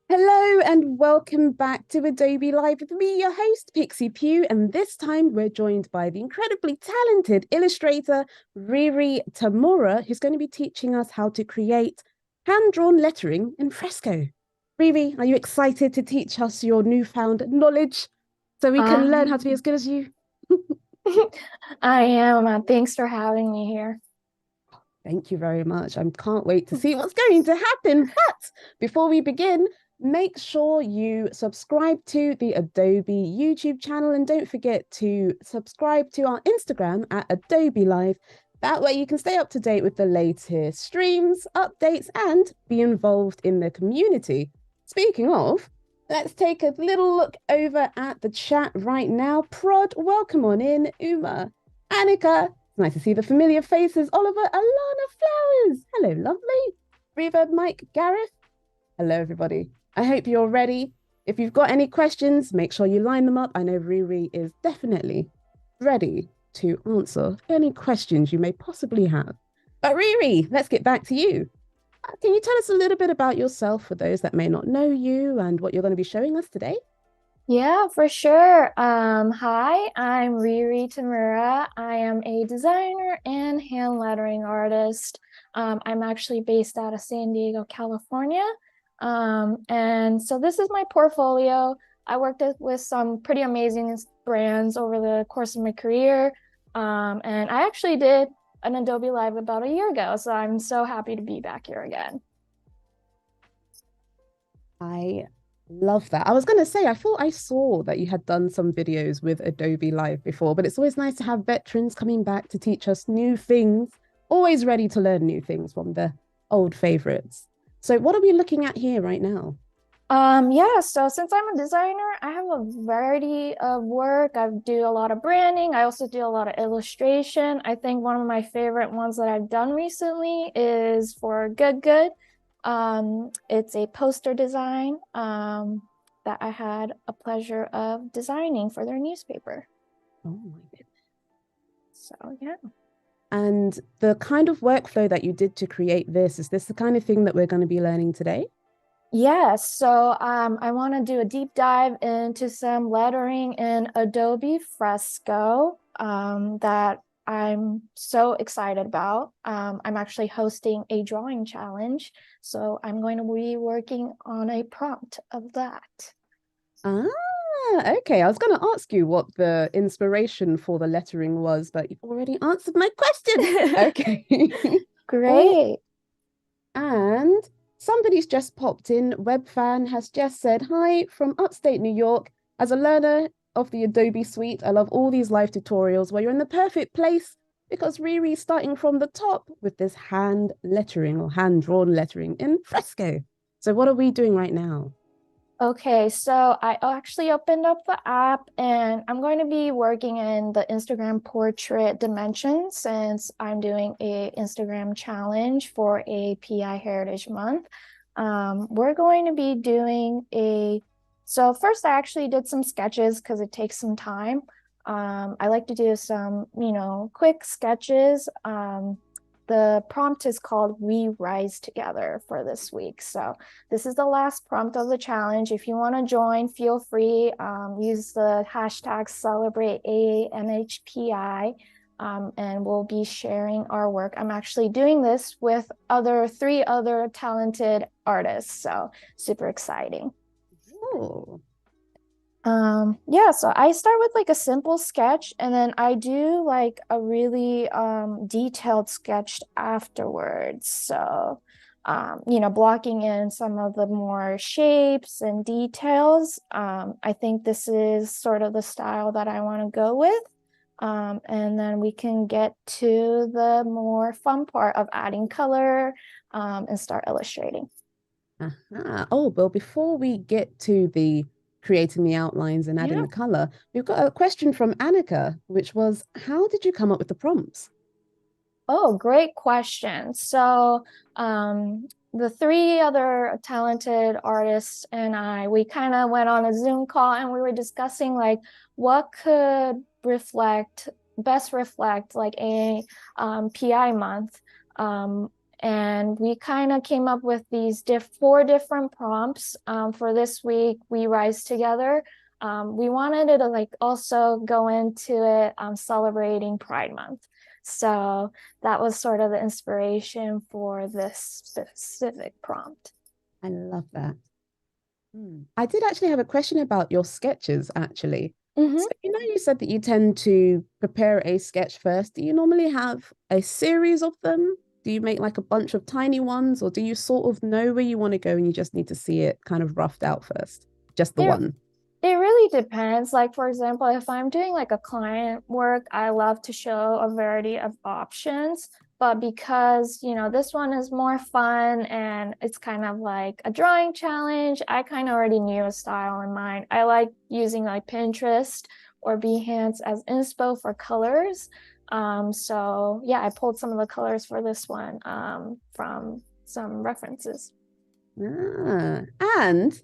Hello and welcome back to Adobe Live with me, your host, Pixie Pugh. And this time we're joined by the incredibly talented illustrator, Riri Tamura, who's going to be teaching us how to create hand-drawn lettering in fresco. Riri, are you excited to teach us your newfound knowledge so we can learn how to be as I good as you? I am. Thanks for having me here. Thank you very much. I can't wait to see what's going to happen. But before we begin, make sure you subscribe to the Adobe YouTube channel and don't forget to subscribe to our Instagram at Adobelive. That way you can stay up to date with the latest streams, updates, and be involved in the community. Speaking of, let's take a little look over at the chat right now. Prod, welcome on in. Uma, Annika, nice to see the familiar faces. Oliver, Alana Flowers. Hello, lovely. Reverb Mike, Gareth. Hello, everybody. I hope you're ready. If you've got any questions, make sure you line them up. I know Riri is definitely ready to answer any questions you may possibly have. But Riri, let's get back to you. Can you tell us a little bit about yourself for those that may not know you and what you're going to be showing us today? Yeah, for sure. Hi, I'm Riri Tamura. I am a designer and hand lettering artist. I'm actually based out of San Diego, California. And so this is my portfolio. I worked with some pretty amazing brands over the course of my career. And I actually did an Adobe Live about a year ago, so I'm so happy to be back here again. I love that. I was going to say, I thought I saw that you had done some videos with Adobe Live before, but it's always nice to have veterans coming back to teach us new things, always ready to learn new things from the old favorites. So, what are we looking at here right now? Yeah, so since I'm a designer, I have a variety of work. I do a lot of branding. I also do a lot of illustration. I think one of my favorite ones that I've done recently is for Good Good. It's a poster design that I had a pleasure of designing for their newspaper. Oh my goodness. So yeah. And the kind of workflow that you did to create this, is this the kind of thing that we're going to be learning today? Yes, so I want to do a deep dive into some lettering in Adobe Fresco that I'm so excited about. I'm actually hosting a drawing challenge, so I'm going to be working on a prompt of that. Ah, okay. I was going to ask you what the inspiration for the lettering was, but you've already answered my question. Okay. Oh, Great. and somebody's just popped in. Webfan has just said, hi from upstate New York. As a learner of the Adobe suite, I love all these live tutorials where you're in the perfect place because Riri's starting from the top with this hand lettering or hand drawn lettering in fresco. So, what are we doing right now? Okay, so I actually opened up the app and I'm going to be working in the Instagram portrait dimension since I'm doing a Instagram challenge for a PI Heritage Month. We're going to be doing so first I actually did some sketches because it takes some time. I like to do some, quick sketches. The prompt is called We Rise Together for this week. So this is the last prompt of the challenge. If you want to join, feel free. Use the hashtag celebrate ANHPI, and we'll be sharing our work. I'm actually doing this with three other talented artists. So super exciting. Oh, Yeah, so I start with like a simple sketch and then I do like a really detailed sketch afterwards. So, blocking in some of the more shapes and details. I think this is sort of the style that I want to go with. And then we can get to the more fun part of adding color, and start illustrating. Oh, well, before we get to the creating the outlines and adding Yeah. the color, we've got a question from Annika, which was, how did you come up with the prompts? Oh, great question. So, the three other talented artists and we kind of went on a Zoom call and we were discussing like what could best reflect like a PI month. And we kind of came up with these four different prompts for this week. We rise together. We wanted to like also go into it celebrating Pride Month. So that was sort of the inspiration for this specific prompt. I love that. I did actually have a question about your sketches, actually. Mm-hmm. So, you said that you tend to prepare a sketch first. Do you normally have a series of them? Do you make like a bunch of tiny ones, or do you sort of know where you want to go and you just need to see it kind of roughed out first? Just the It one. It really depends. Like, for example, if I'm doing like a client work, I love to show a variety of options. But because, this one is more fun and it's kind of like a drawing challenge, I kind of already knew a style in mind. I like using like Pinterest or Behance as inspo for colors. So yeah, I pulled some of the colors for this one from some references. Ah, and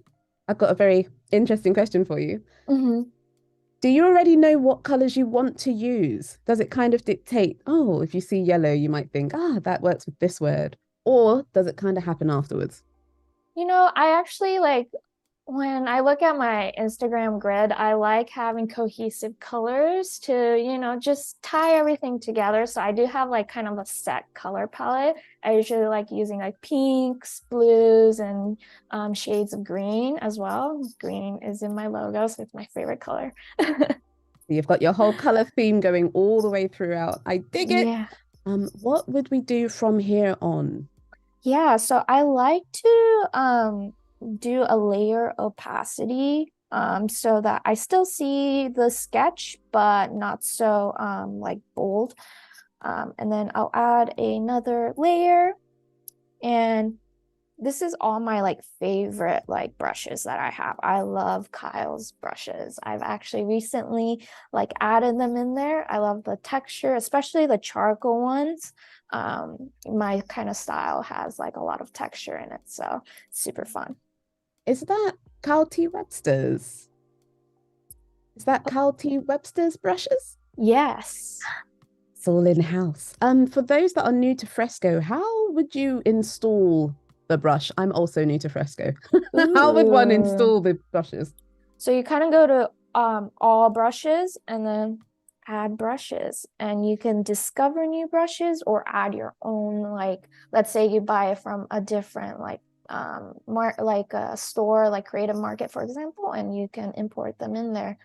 I've got a very interesting question for you. Mm-hmm. Do you already know what colors you want to use? Does it kind of dictate, oh, if you see yellow, you might think, that works with this word? Or does it kind of happen afterwards? I actually like when I look at my Instagram grid, I like having cohesive colors to, just tie everything together. So I do have like kind of a set color palette. I usually like using like pinks, blues, and shades of green as well. Green is in my logo, so it's my favorite color. You've got your whole color theme going all the way throughout. I dig it. Yeah. What would we do from here on? Yeah, so I like to do a layer opacity so that I still see the sketch, but not so like bold. And then I'll add another layer. And this is all my like favorite like brushes that I have. I love Kyle's brushes. I've actually recently like added them in there. I love the texture, especially the charcoal ones. My kind of style has like a lot of texture in it, so it's super fun. Is that Carl T. Webster's? Is that Carl T. Webster's brushes? Yes. It's all in house. For those that are new to Fresco, how would you install the brush? I'm also new to Fresco. How would one Ooh. install the brushes? So you kind of go to all brushes and then add brushes, and you can discover new brushes or add your own. Like, let's say you buy it from a different like like a store like Creative Market, for example, and you can import them in there.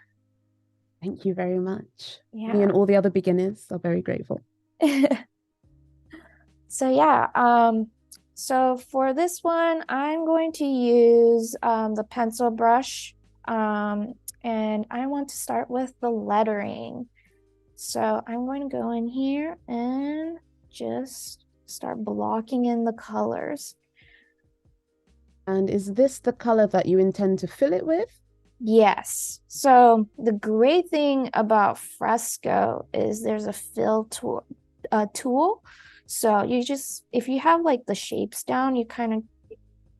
Thank you very much. Me Yeah. and all the other beginners are very grateful. So yeah, so for this one, I'm going to use the pencil brush, and I want to start with the lettering. So I'm going to go in here and just start blocking in the colors. And is this the color that you intend to fill it with? Yes. So the great thing about Fresco is there's a fill tool. So you just, if you have like the shapes down, you kind of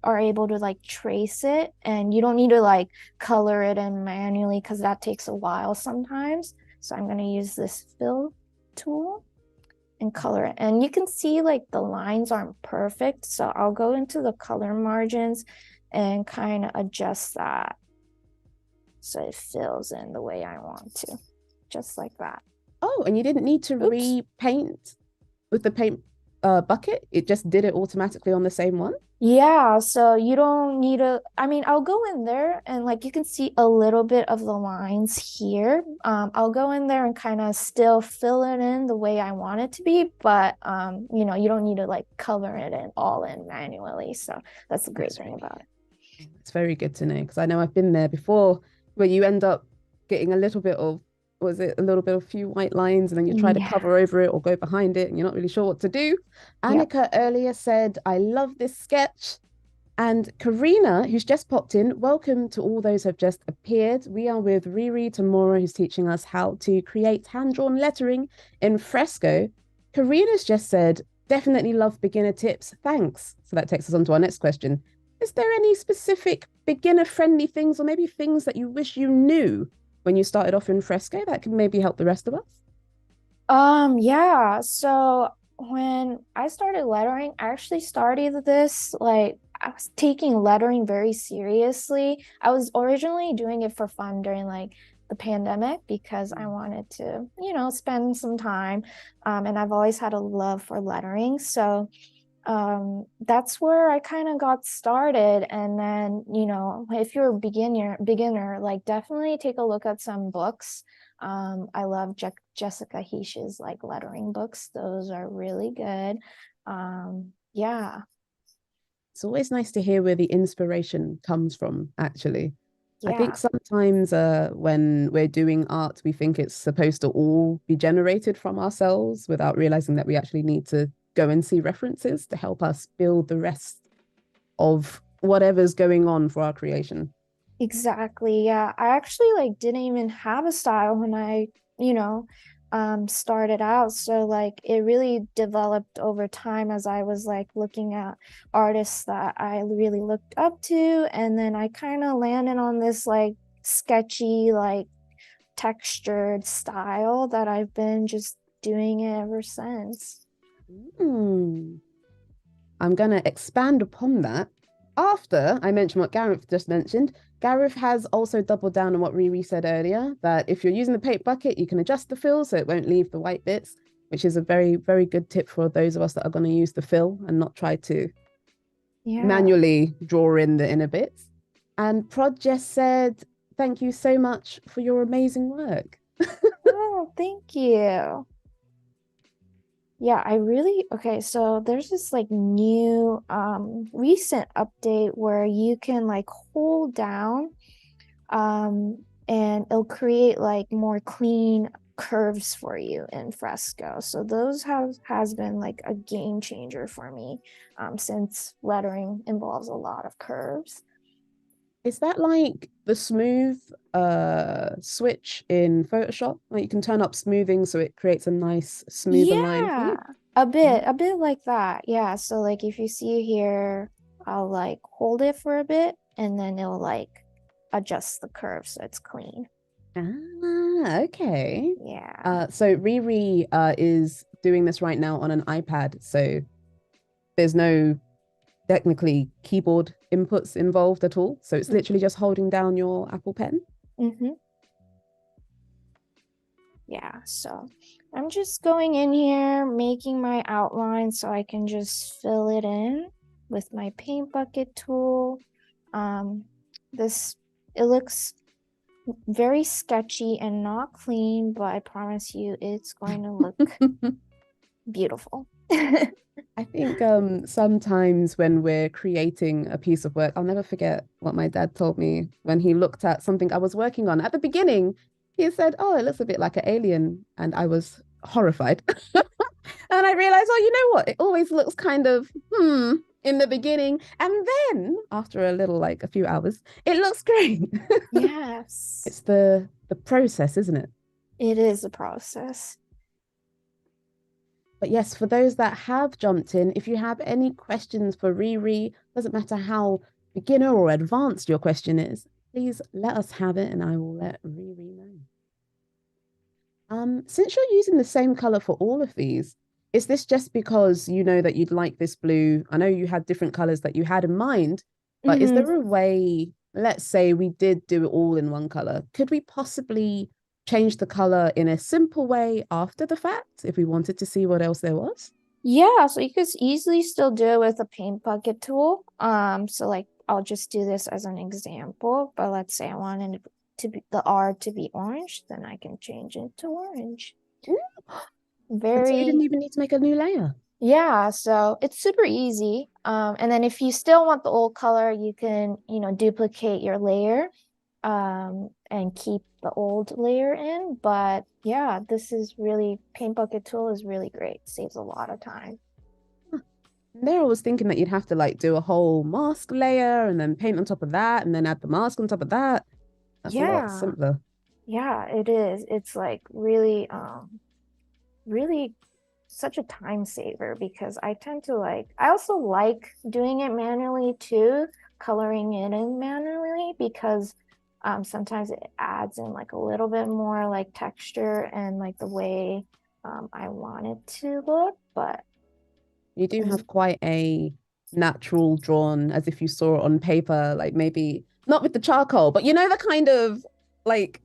are able to like trace it, and you don't need to like color it in manually because that takes a while sometimes. So I'm going to use this fill tool and color it. And you can see like the lines aren't perfect. So I'll go into the color margins and kind of adjust that so it fills in the way I want to, just like that. Oh, and you didn't need to Oops. repaint with the paint bucket? It just did it automatically on the same one? Yeah, so you don't need a, I mean, I'll go in there and like you can see a little bit of the lines here. I'll go in there and kind of still fill it in the way I want it to be, but you don't need to like color it in all in manually. So that's the great thing about it. It's very good to know because I know I've been there before where you end up getting a little bit of, was it a little bit of few white lines and then you try to Yeah. cover over it or go behind it and you're not really sure what to do. Yep. Annika earlier said, I love this sketch. And Karina, who's just popped in, welcome to all those who have just appeared. We are with Riri Tamura, who's teaching us how to create hand-drawn lettering in Fresco. Karina's just said, definitely love beginner tips. Thanks. So that takes us on to our next question. Is there any specific beginner-friendly things or maybe things that you wish you knew when you started off in Fresco that could maybe help the rest of us? Yeah. So when I started lettering, I actually started this like I was taking lettering very seriously. I was originally doing it for fun during like the pandemic because I wanted to, spend some time. And I've always had a love for lettering. So that's where I kind of got started. And then, if you're a beginner, like definitely take a look at some books. I love Jessica Heish's like lettering books. Those are really good. Yeah, It's always nice to hear where the inspiration comes from, actually. I think yeah, sometimes when we're doing art, we think it's supposed to all be generated from ourselves without realizing that we actually need to go and see references to help us build the rest of whatever's going on for our creation. exactly. Yeah, I actually like didn't even have a style when I, you know, started out. So like it really developed over time as I was like looking at artists that I really looked up to, and then I kind of landed on this like sketchy, like textured style that I've been just doing it ever since. Hmm. I'm going to expand upon that after I mention what Gareth just mentioned. Gareth has also doubled down on what Riri said earlier, that if you're using the paint bucket, you can adjust the fill so it won't leave the white bits, which is a very, very good tip for those of us that are going to use the fill and not try to Yeah. manually draw in the inner bits. And Prod just said, thank you so much for your amazing work. Oh, thank you. Yeah, okay, so there's this like new recent update where you can like hold down and it'll create like more clean curves for you in Fresco. So those has been like a game changer for me since lettering involves a lot of curves. Is that like the smooth switch in Photoshop? Like you can turn up smoothing so it creates a nice smoother line for Yeah, you? a Mhm. bit like that. Yeah, so like if you see here, I'll like hold it for a bit and then it'll like adjust the curve so it's clean. Ah, okay. Yeah. So Riri is doing this right now on an iPad, so there's no technically keyboard inputs involved at all. So it's literally just holding down your Apple Pen. Mm-hmm. Yeah, so I'm just going in here, making my outline so I can just fill it in with my paint bucket tool. Um, this it looks very sketchy and not clean, but I promise you it's going to look beautiful. I think sometimes when we're creating a piece of work, I'll never forget what my dad told me when he looked at something I was working on. At the beginning, he said, "Oh, it looks a bit like an alien," and I was horrified. And I realized, oh, you know what? It always looks kind of in the beginning, and then after a little, like a few hours, it looks great. Yes, It's the process, isn't it? it is a process. But yes, for those that have jumped in, if you have any questions for Riri, doesn't matter how beginner or advanced your question is, please let us have it and I will let Riri know. Since you're using the same color for all of these, is this just because you know that you'd like this blue? I know you had different colors that you had in mind, but is Mhm. there a way, let's say we did do it all in one color, could we possibly change the color in a simple way after the fact if we wanted to see what else there was? Yeah, so you could easily still do it with a paint bucket tool. So like I'll just do this as an example, but let's say I wanted it to be the R to be orange, then I can change it to orange. Ooh, and so you didn't Very, even need to make a new layer. yeah, so it's super easy. And then if you still want the old color, you can, duplicate your layer, and keep the old layer in. But yeah, this is really, paint bucket tool is really great. Saves a lot of time. There I was thinking that you'd have to like do a whole mask layer and then paint on top of that and then add the mask on top of that. That's a lot Yeah. simpler. Yeah, it is. It's like really, really such a time saver because I tend to like, I also like doing it manually too, coloring it in manually because sometimes it adds in like a little bit more like texture and like the way I want it to look. But You do And have quite a natural drawn, as if you saw it on paper, like maybe not with the charcoal, but you know, the kind of like,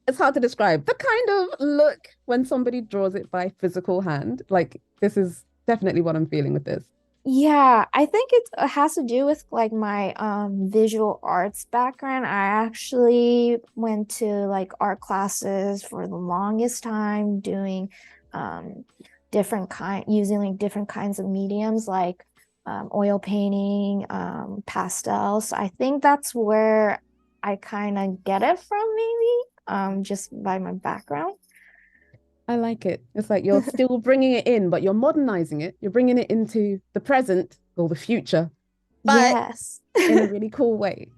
it's hard to describe, the kind of look when somebody draws it by physical hand. Like, this is definitely what I'm feeling with this. yeah, I think it has to do with like my visual arts background. I actually went to like art classes for the longest time doing um different kind using like different kinds of mediums like oil painting, pastels. I think that's where I kind of get it from maybe just by my background. I like it. It's like you're still bringing it in, but you're modernizing it. You're bringing it into the present or the future, but Yes. in a really cool way.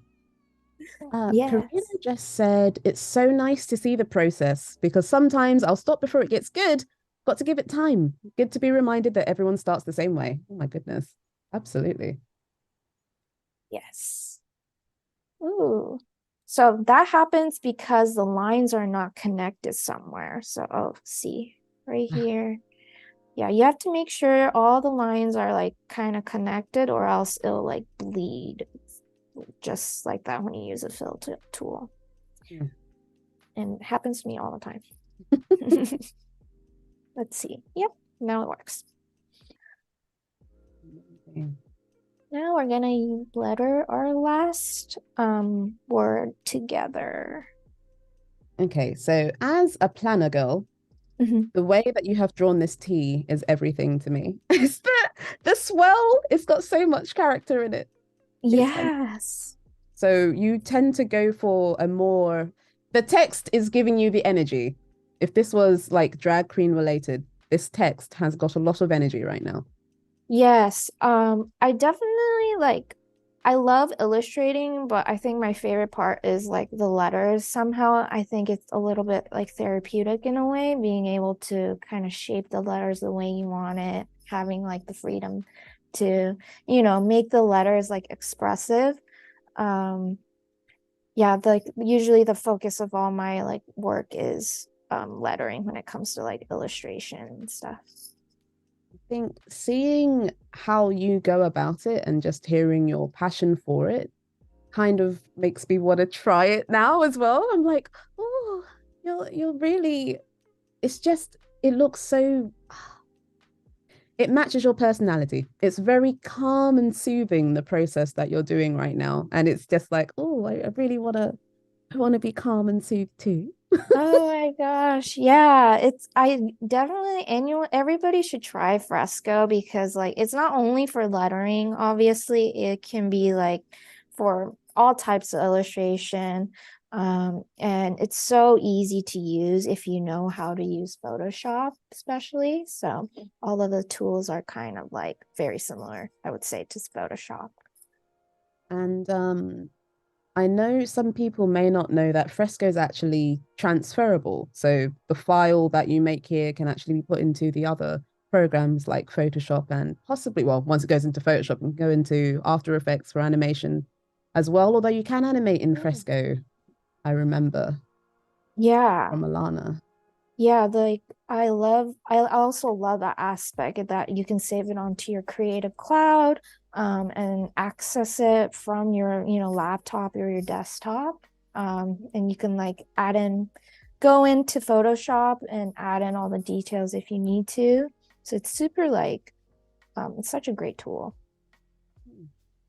Karina Yes. just said, it's so nice to see the process because sometimes I'll stop before it gets good. Got to give it time. Good to be reminded that everyone starts the same way. Oh my goodness. Absolutely. Yes. Ooh. So that happens because the lines are not connected somewhere. So, oh, see right here. Yeah, you have to make sure all the lines are like kind of connected or else it'll like bleed just like that when you use a fill tool. Yeah. And it happens to me all the time. Let's see. Yep, now it works. Now we're gonna letter our last word together. Okay, so as a planner girl, Mhm. the way that you have drawn this T is everything to me. It's the swell, it's got so much character in it. It's Yes. so you tend to go for a more, the text is giving you the energy. If this was like drag queen related, this text has got a lot of energy right now. Yes. I definitely like I love illustrating, but I think my favorite part is like the letters. Somehow I think it's a little bit like therapeutic in a way, being able to kind of shape the letters the way you want it, having like the freedom to, make the letters like expressive. Um, yeah, like usually the focus of all my like work is lettering when it comes to like illustration and stuff. I think seeing how you go about it and just hearing your passion for it kind of makes me want to try it now as well. I'm like, oh, you're really, it's just, it looks so, it matches your personality. It's very calm and soothing, the process that you're doing right now. And it's just like, oh, I really I want to be calm and soothed too. Oh my gosh. Yeah, I definitely anyone everybody should try Fresco because like it's not only for lettering, obviously, it can be like for all types of illustration. And it's so easy to use if you know how to use Photoshop, especially. So all of the tools are kind of like very similar, I would say, to Photoshop. And I know some people may not know that Fresco is actually transferable. So the file that you make here can actually be put into the other programs like Photoshop and possibly, well, once it goes into Photoshop, and go into After Effects for animation as well. Although you can animate in Mm. Fresco, I remember Yeah. from Alana. Yeah, like I also love that aspect that you can save it onto your Creative Cloud, and access it from your, laptop or your desktop. And you can like go into Photoshop and add in all the details if you need to. So it's super like, it's such a great tool.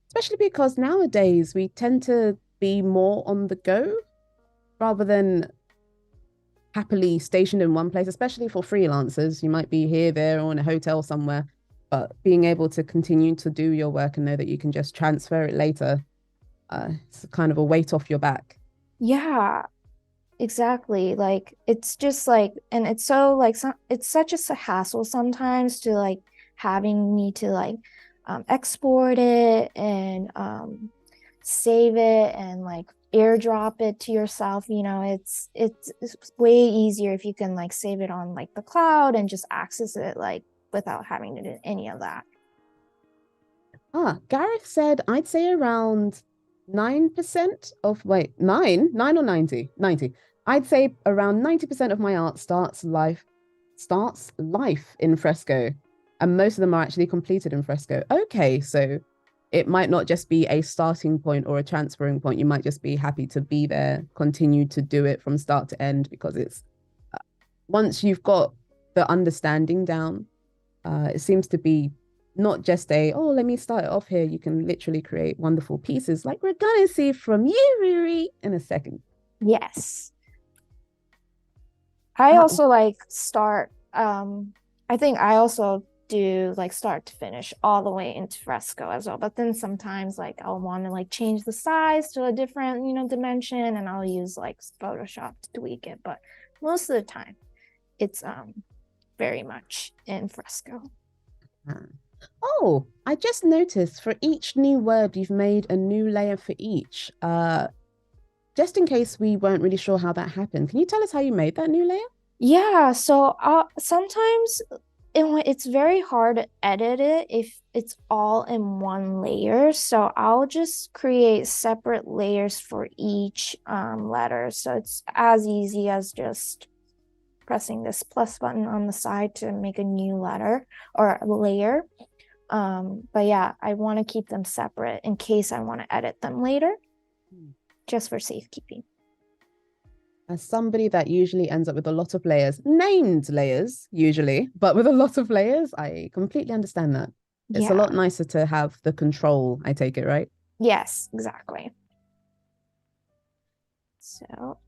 Especially because nowadays we tend to be more on the go rather than happily stationed in one place, especially for freelancers. You might be here, there, or in a hotel somewhere, but being able to continue to do your work and know that you can just transfer it later, it's kind of a weight off your back. Yeah, exactly. Like it's just like, and it's so like it's such a hassle sometimes to like having me to like export it and save it and like airdrop it to yourself. It's way easier if you can like save it on like the cloud and just access it like without having to do any of that. Gareth said, I'd say around 9% of, wait, 9 or 90? 90. I'd say around 90% of my art starts life in Fresco. And most of them are actually completed in Fresco. Okay, so it might not just be a starting point or a transferring point. You might just be happy to be there, continue to do it from start to end because it's once you've got the understanding down, it seems to be not just a, oh, let me start it off here. You can literally create wonderful pieces like we're going to see from you, Riri, in a second. Yes. I also like start, I think I also do like start to finish all the way into Fresco as well. But then sometimes like I'll want to like change the size to a different, dimension, and I'll use like Photoshop to tweak it. But most of the time it's very much in Fresco. Oh, I just noticed for each new word, you've made a new layer for each. Just in case we weren't really sure how that happened, can you tell us how you made that new layer? Yeah, so sometimes it's very hard to edit it if it's all in one layer. So I'll just create separate layers for each letter. So it's as easy as just pressing this plus button on the side to make a new letter or a layer. But yeah, I want to keep them separate in case I want to edit them later, just for safekeeping. As somebody that usually ends up with a lot of layers, named layers usually, but with a lot of layers, I completely understand that. It's a lot nicer to have the control, I take it, right? Yes, exactly. So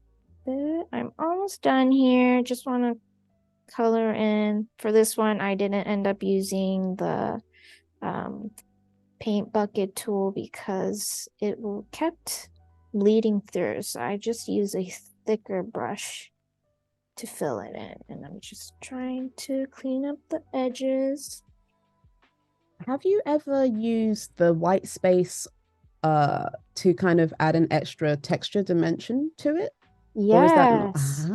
I'm almost done here. Just want to color in. For this one, I didn't end up using the paint bucket tool because it kept bleeding through. So I just use a thicker brush to fill it in. And I'm just trying to clean up the edges. Have you ever used the white space to kind of add an extra texture dimension to it? Or is that not? Yes.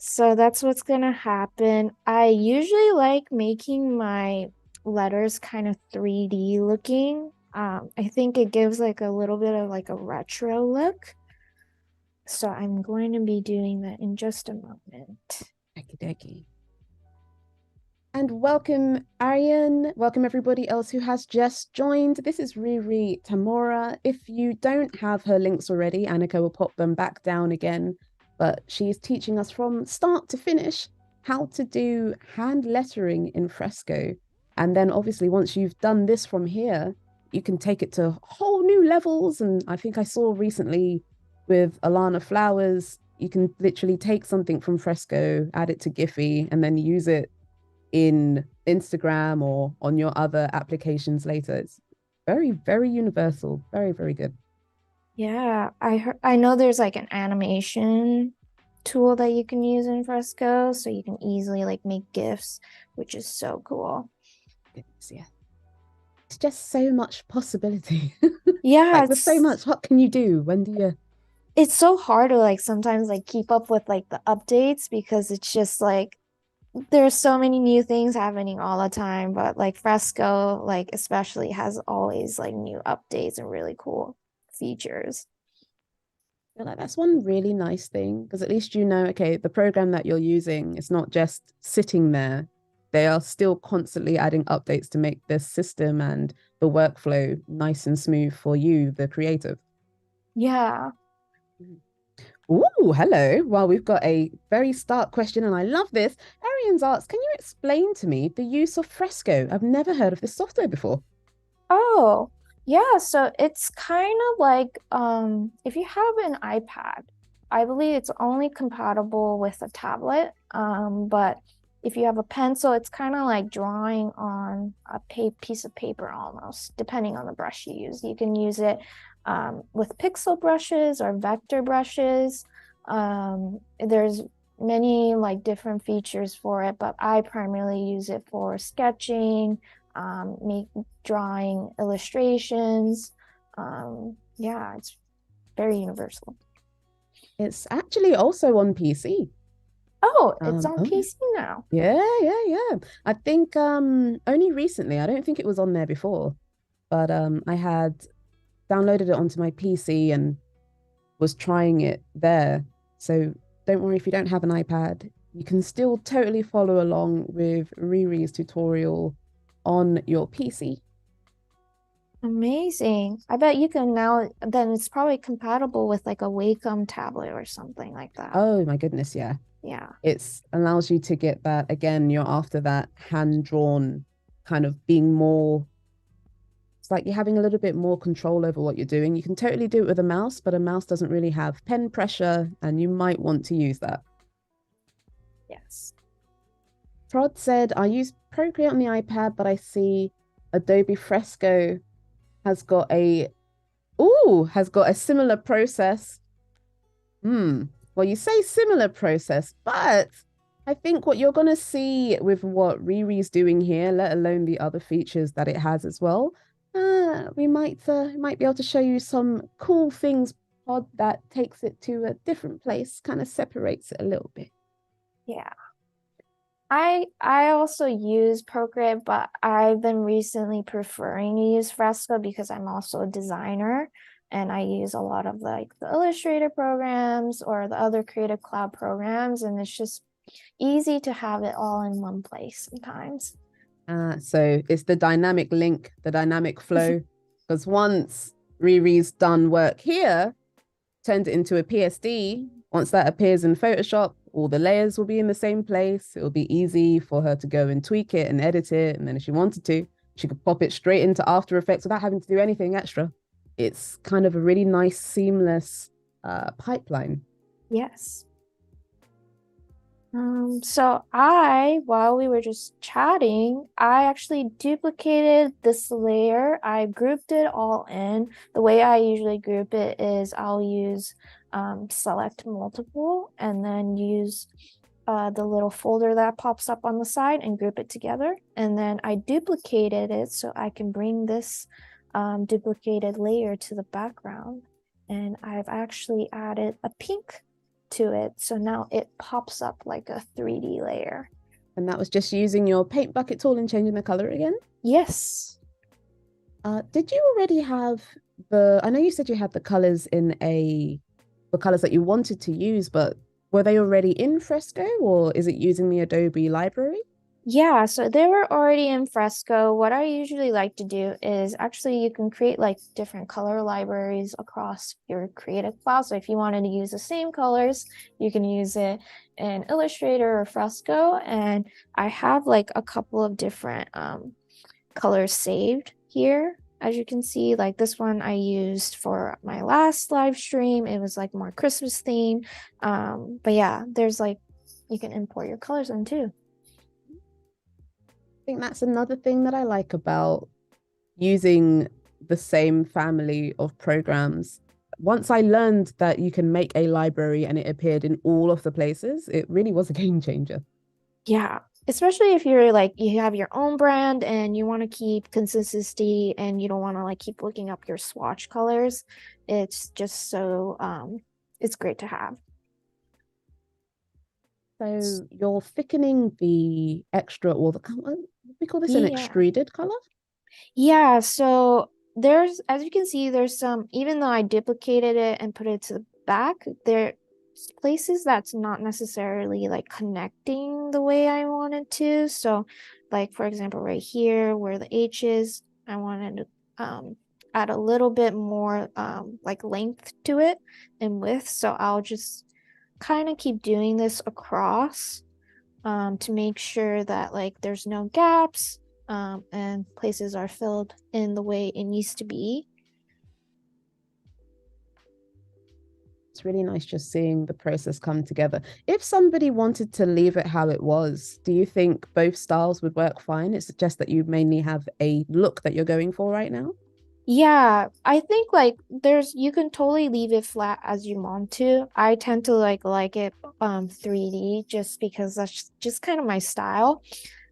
So that's what's gonna happen. I usually like making my letters kind of 3D looking. I think it gives like a little bit of like a retro look. So I'm going to be doing that in just a moment. Okie dokie. And welcome, Arian. Welcome, everybody else who has just joined. This is Riri Tamura. If you don't have her links already, Annika will pop them back down again. But she is teaching us from start to finish how to do hand lettering in Fresco. And then obviously, once you've done this from here, you can take it to whole new levels. And I think I saw recently with Alana Flowers, you can literally take something from Fresco, add it to Giphy, and then use it in Instagram or on your other applications later. It's very, very universal. Very, very good. Yeah, I know there's like an animation tool that you can use in Fresco, so you can easily like make GIFs, which is so cool. Goodness, yeah. It's just so much possibility. Yeah, like with so much, what can you do? When do you it's so hard to like sometimes like keep up with like the updates because it's just like there's so many new things happening all the time, but like Fresco like especially has always like new updates and really cool features. like that's one really nice thing because at least you know, okay, the program that you're using is not just sitting there. They are still constantly adding updates to make the system and the workflow nice and smooth for you, the creative. Yeah. Ooh, hello. Well, we've got a very stark question, and I love this. Arian's asks, can you explain to me the use of Fresco? I've never heard of this software before. Oh, yeah. So it's kind of like if you have an iPad, I believe it's only compatible with a tablet. But if you have a pencil, it's kind of like drawing on a piece of paper almost, depending on the brush you use. You can use it with pixel brushes or vector brushes. There's many like different features for it, but I primarily use it for sketching, drawing illustrations. Yeah, it's very universal. It's actually also on PC. Oh, it's on PC now. Yeah. I think only recently. I don't think it was on there before, but I had downloaded it onto my PC and was trying it there. So don't worry if you don't have an iPad. You can still totally follow along with Riri's tutorial on your PC. Amazing. I bet you can now, then it's probably compatible with like a Wacom tablet or something like that. Oh my goodness, yeah. Yeah. It's allows you to get that again, you're after that hand-drawn kind of being more, it's like you're having a little bit more control over what you're doing. You can totally do it with a mouse, but a mouse doesn't really have pen pressure, and you might want to use that. Yes. Prod said, I use Procreate on the iPad, but I see Adobe Fresco has got a similar process. Well, you say similar process, but I think what you're gonna see with what Riri's doing here, let alone the other features that it has as well, we might be able to show you some cool things pod that takes it to a different place, kind of separates it a little bit. Yeah. I also use Procreate, but I've been recently preferring to use Fresco because I'm also a designer and I use a lot of like the Illustrator programs or the other Creative Cloud programs, and it's just easy to have it all in one place sometimes. So it's the dynamic link, the dynamic flow, because once Riri's done work here, turned it into a PSD. Once that appears in Photoshop, all the layers will be in the same place. It will be easy for her to go and tweak it and edit it. And then if she wanted to, she could pop it straight into After Effects without having to do anything extra. It's kind of a really nice, seamless pipeline. Yes. So while we were just chatting, I actually duplicated this layer. I grouped it all in. The way I usually group it is I'll use select multiple and then use the little folder that pops up on the side and group it together. And then I duplicated it so I can bring this duplicated layer to the background. And I've actually added a pink to it. So now it pops up like a 3D layer. And that was just using your paint bucket tool and changing the color again? Yes. Did you already have I know you said you had the colors the colors that you wanted to use, but were they already in Fresco or is it using the Adobe library? Yeah, so they were already in Fresco. What I usually like to do is actually you can create like different color libraries across your Creative Cloud. So if you wanted to use the same colors, you can use it in Illustrator or Fresco. And I have like a couple of different colors saved here. As you can see, like this one I used for my last live stream. It was like more Christmas theme. But yeah, there's like, you can import your colors in too. I think that's another thing that I like about using the same family of programs. Once I learned that you can make a library and it appeared in all of the places, it really was a game changer. Yeah, especially if you're like you have your own brand and you want to keep consistency and you don't want to like keep looking up your swatch colors. It's just so it's great to have. So you're thickening the extra or the color. We call this an Yeah. extruded color. Yeah, so there's, as you can see, there's some, even though I duplicated it and put it to the back, there's places that's not necessarily like connecting the way I wanted to. So like, for example, right here where the H is, I wanted to add a little bit more like length to it and width. So I'll just kind of keep doing this across to make sure that like there's no gaps and places are filled in the way it needs to be. It's really nice just seeing the process come together. If somebody wanted to leave it how it was, do you think both styles would work fine? It's just that you mainly have a look that you're going for right now. Yeah, I think like you can totally leave it flat as you want to. I tend to like it 3D just because that's just kind of my style.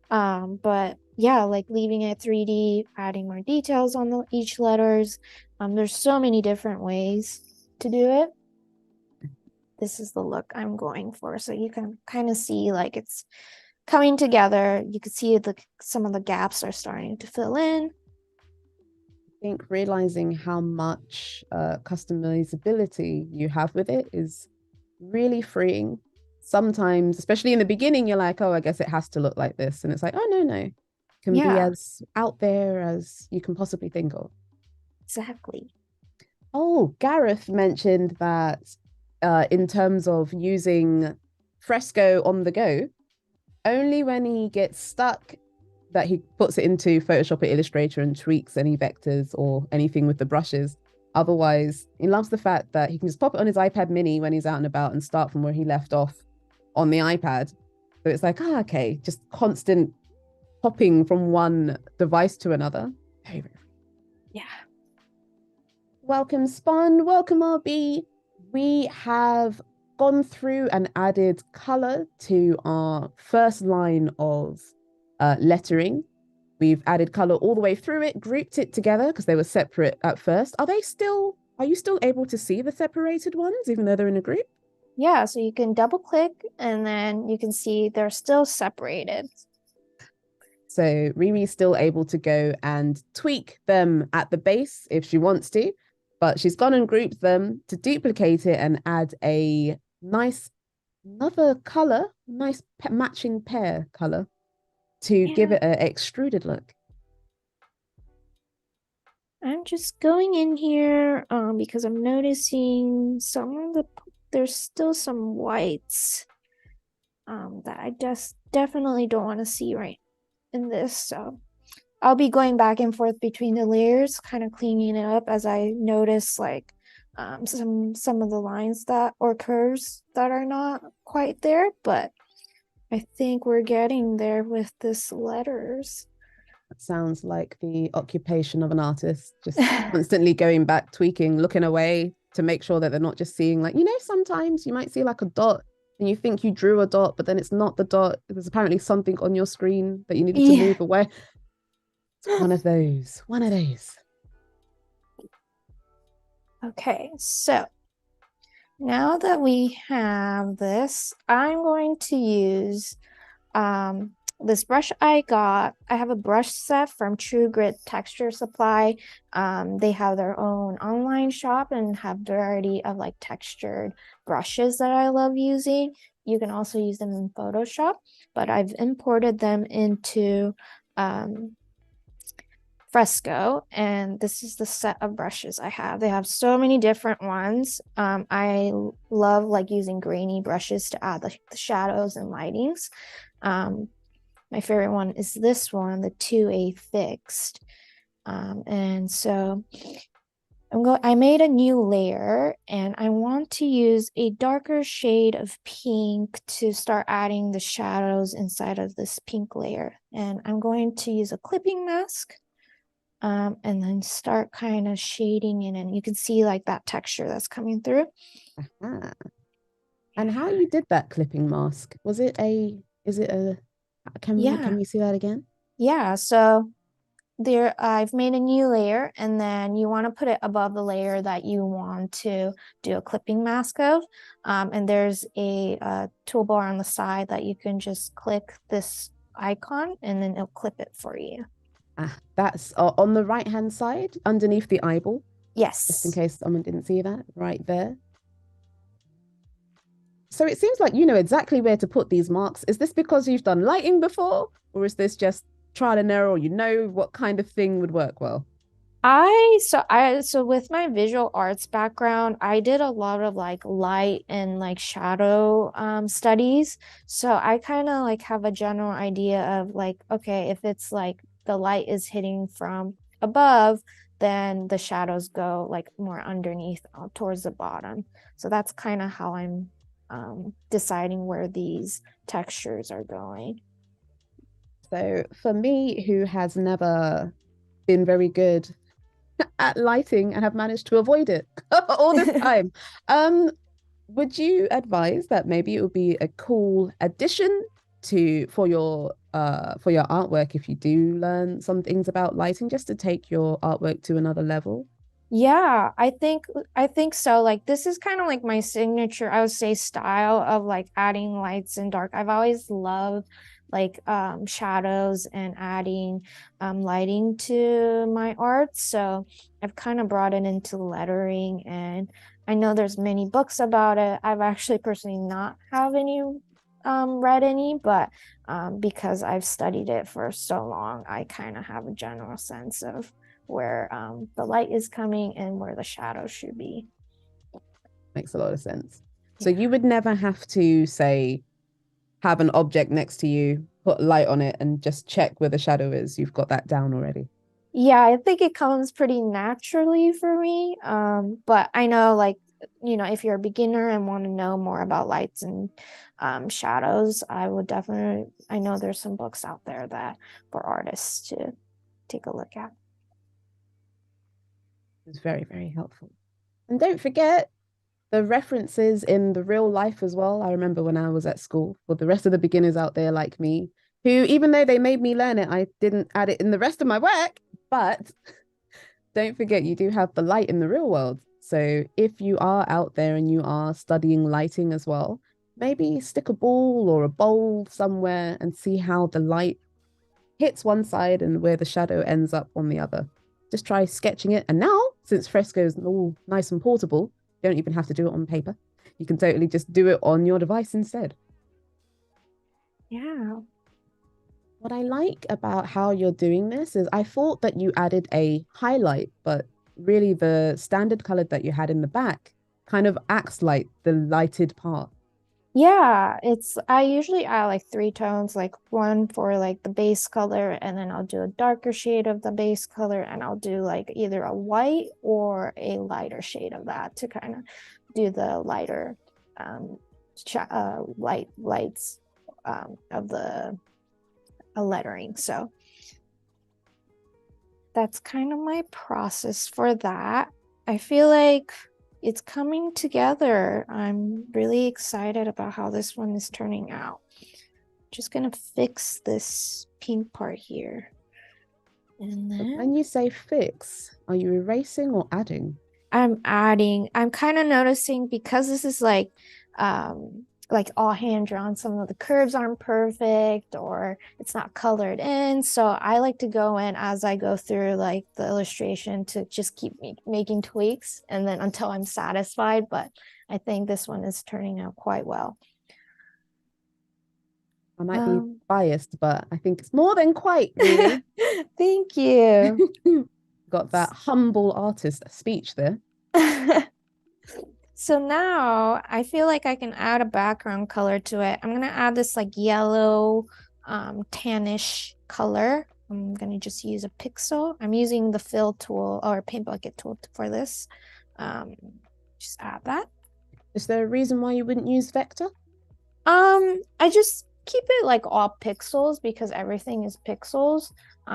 But yeah, like leaving it 3D, adding more details on each letters. There's so many different ways to do it. This is the look I'm going for. So you can kind of see like it's coming together. You can see some of the gaps are starting to fill in. I think realizing how much customizability you have with it is really freeing. Sometimes, especially in the beginning, you're like, oh, I guess it has to look like this. And it's like, oh, no, no. can be Yeah, as out there as you can possibly think of. exactly. Oh, Gareth mentioned that in terms of using Fresco on the go, only when he gets stuck that he puts it into Photoshop or Illustrator and tweaks any vectors or anything with the brushes. Otherwise, he loves the fact that he can just pop it on his iPad mini when he's out and about and start from where he left off on the iPad. So it's like, oh, okay, just constant hopping from one device to another. Yeah. Welcome, Spawn. Welcome, RB. We have gone through and added color to our first line of lettering. We've added color all the way through it, grouped it together because they were separate at first. Are you still able to see the separated ones, even though they're in a group? Yeah, so you can double click and then you can see they're still separated. So Riri's still able to go and tweak them at the base if she wants to, but she's gone and grouped them to duplicate it and add a nice another color, nice matching pear color to give Yeah. it an extruded look. I'm just going in here because I'm noticing there's still some whites that I just definitely don't want to see right in this. So I'll be going back and forth between the layers, kind of cleaning it up as I notice like some of the lines that or curves that are not quite there, but I think we're getting there with this letters. That sounds like the occupation of an artist, just constantly going back, tweaking, looking away to make sure that they're not just seeing like, sometimes you might see like a dot and you think you drew a dot, but then it's not the dot. There's apparently something on your screen that you needed to Yeah. move away. It's one of those, one of those. Okay, so now that we have this, I'm going to use this brush I got. I have a brush set from True Grit Texture Supply. They have their own online shop and have variety of like textured brushes that I love using. You can also use them in Photoshop, but I've imported them into Fresco, and this is the set of brushes I have. They have so many different ones. I love like using grainy brushes to add the shadows and lightings. My favorite one is this one, the 2A fixed. And so I made a new layer and I want to use a darker shade of pink to start adding the shadows inside of this pink layer. And I'm going to use a clipping mask and then start kind of shading in, and you can see like that texture that's coming through. Uh-huh. And how you did that clipping mask? Is it a, can Yeah. we see that again? Yeah, so there I've made a new layer, and then you want to put it above the layer that you want to do a clipping mask of. And there's a toolbar on the side that you can just click this icon and then it'll clip it for you. That's on the right hand side underneath the eyeball, just in Yes. case someone didn't see that right there. So it seems like you know exactly where to put these marks. Is this because you've done lighting before, or is this just trial and error, or you know what kind of thing would work well? So with my visual arts background, I did a lot of like light and like shadow studies. So I kind of like have a general idea of like, okay, if it's like the light is hitting from above, then the shadows go like more underneath towards the bottom. So that's kind of how I'm deciding where these textures are going. So for me, who has never been very good at lighting and have managed to avoid it all this time, um, would you advise that maybe it would be a cool addition to for your artwork if you do learn some things about lighting, just to take your artwork to another level? Yeah, I think so. Like this is kind of like my signature, I would say, style of like adding lights and dark. I've always loved like shadows and adding lighting to my art. So I've kind of brought it into lettering, and I know there's many books about it. I've actually personally not have any read any, but because I've studied it for so long, I kind of have a general sense of where the light is coming and where the shadow should be. Makes a lot of sense. So Yeah. you would never have to say, have an object next to you, put light on it, and just check where the shadow is. You've got that down already. Yeah, I think it comes pretty naturally for me. But I know like, if you're a beginner and want to know more about lights and shadows, I know there's some books out there that for artists to take a look at. It's very, very helpful. And don't forget the references in the real life as well. I remember when I was at school, for the rest of the beginners out there like me, who, even though they made me learn it, I didn't add it in the rest of my work. But don't forget, you do have the light in the real world. So if you are out there and you are studying lighting as well, maybe stick a ball or a bowl somewhere and see how the light hits one side and where the shadow ends up on the other. Just try sketching it. And now, since Fresco is all nice and portable, you don't even have to do it on paper. You can totally just do it on your device instead. Yeah. What I like about how you're doing this is I thought that you added a highlight, but really the standard color that you had in the back kind of acts like the lighted part. Yeah, I usually add like three tones, like one for like the base color, and then I'll do a darker shade of the base color, and I'll do like either a white or a lighter shade of that to kind of do the lighter lights of the lettering. So that's kind of my process for that. I feel like it's coming together. I'm really excited about how this one is turning out. Just gonna fix this pink part here. And When then you say fix, are you erasing or adding? I'm kind of noticing because this is like all hand drawn, some of the curves aren't perfect or it's not colored in. So I like to go in as I go through like the illustration to just keep making tweaks and then until I'm satisfied. But I think this one is turning out quite well. I might be biased, but I think it's more than quite, Riri. Thank you. Got that humble artist speech there. So now I feel like I can add a background color to it. I'm gonna add this like yellow, tannish color. I'm gonna just use a pixel. I'm using the fill tool or paint bucket tool for this. Um, just add that. Is there a reason why you wouldn't use vector? I just keep it like all pixels because everything is pixels.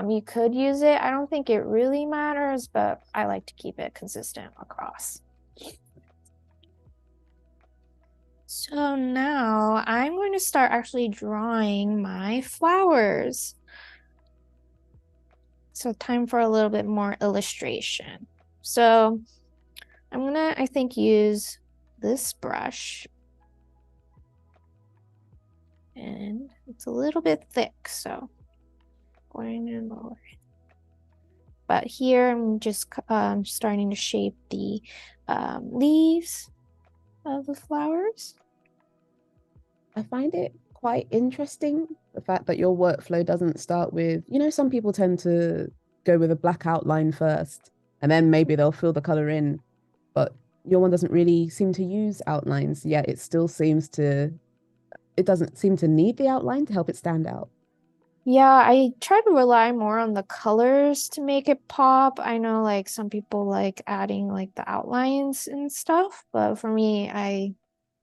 You could use it. I don't think it really matters, but I like to keep it consistent across. So now I'm going to start actually drawing my flowers. So time for a little bit more illustration. So I'm gonna, I think, use this brush. And it's a little bit thick, so going to lower it. But here I'm just starting to shape the leaves of the flowers. I find it quite interesting the fact that your workflow doesn't start with, some people tend to go with a black outline first and then maybe they'll fill the color in, but your one doesn't really seem to use outlines, yet it doesn't seem to need the outline to help it stand out. Yeah, I try to rely more on the colors to make it pop. I know like some people like adding like the outlines and stuff, but for me, I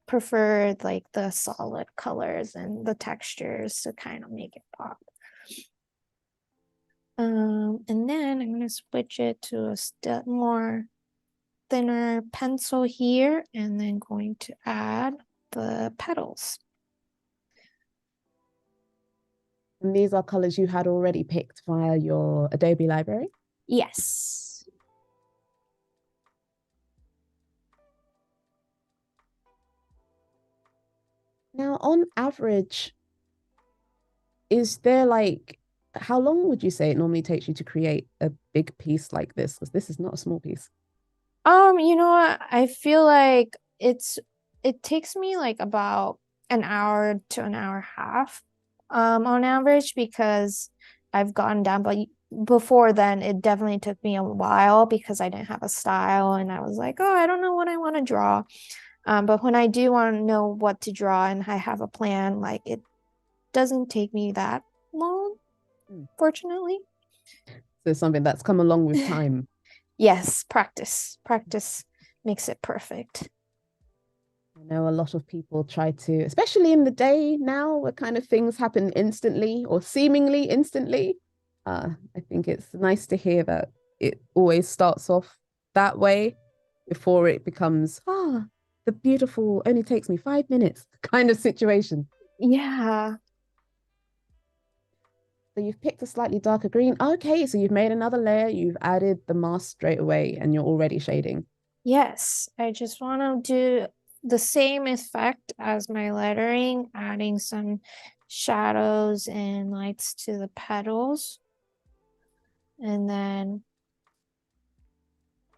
prefer like the solid colors and the textures to kind of make it pop. And then I'm gonna switch it to a step more thinner pencil here, and then going to add the petals. And these are colors you had already picked via your Adobe library. Yes. Now, on average, is there like, how long would you say it normally takes you to create a big piece like this? Because this is not a small piece. You know what? I feel like it takes me like about an hour to an hour and a half on average because I've gotten down, but before then it definitely took me a while because I didn't have a style and I was like, oh, I don't know what I want to draw. But when I do want to know what to draw and I have a plan, like it doesn't take me that long, fortunately. So something that's come along with time. Yes, practice. Practice makes it perfect. I know a lot of people try to, especially in the day now, where kind of things happen instantly or seemingly instantly. I think it's nice to hear that it always starts off that way before it becomes, the beautiful only takes me 5 minutes kind of situation. Yeah. So you've picked a slightly darker green. Okay, so you've made another layer, you've added the mask straight away, and you're already shading. Yes, I just want to do the same effect as my lettering, adding some shadows and lights to the petals. And then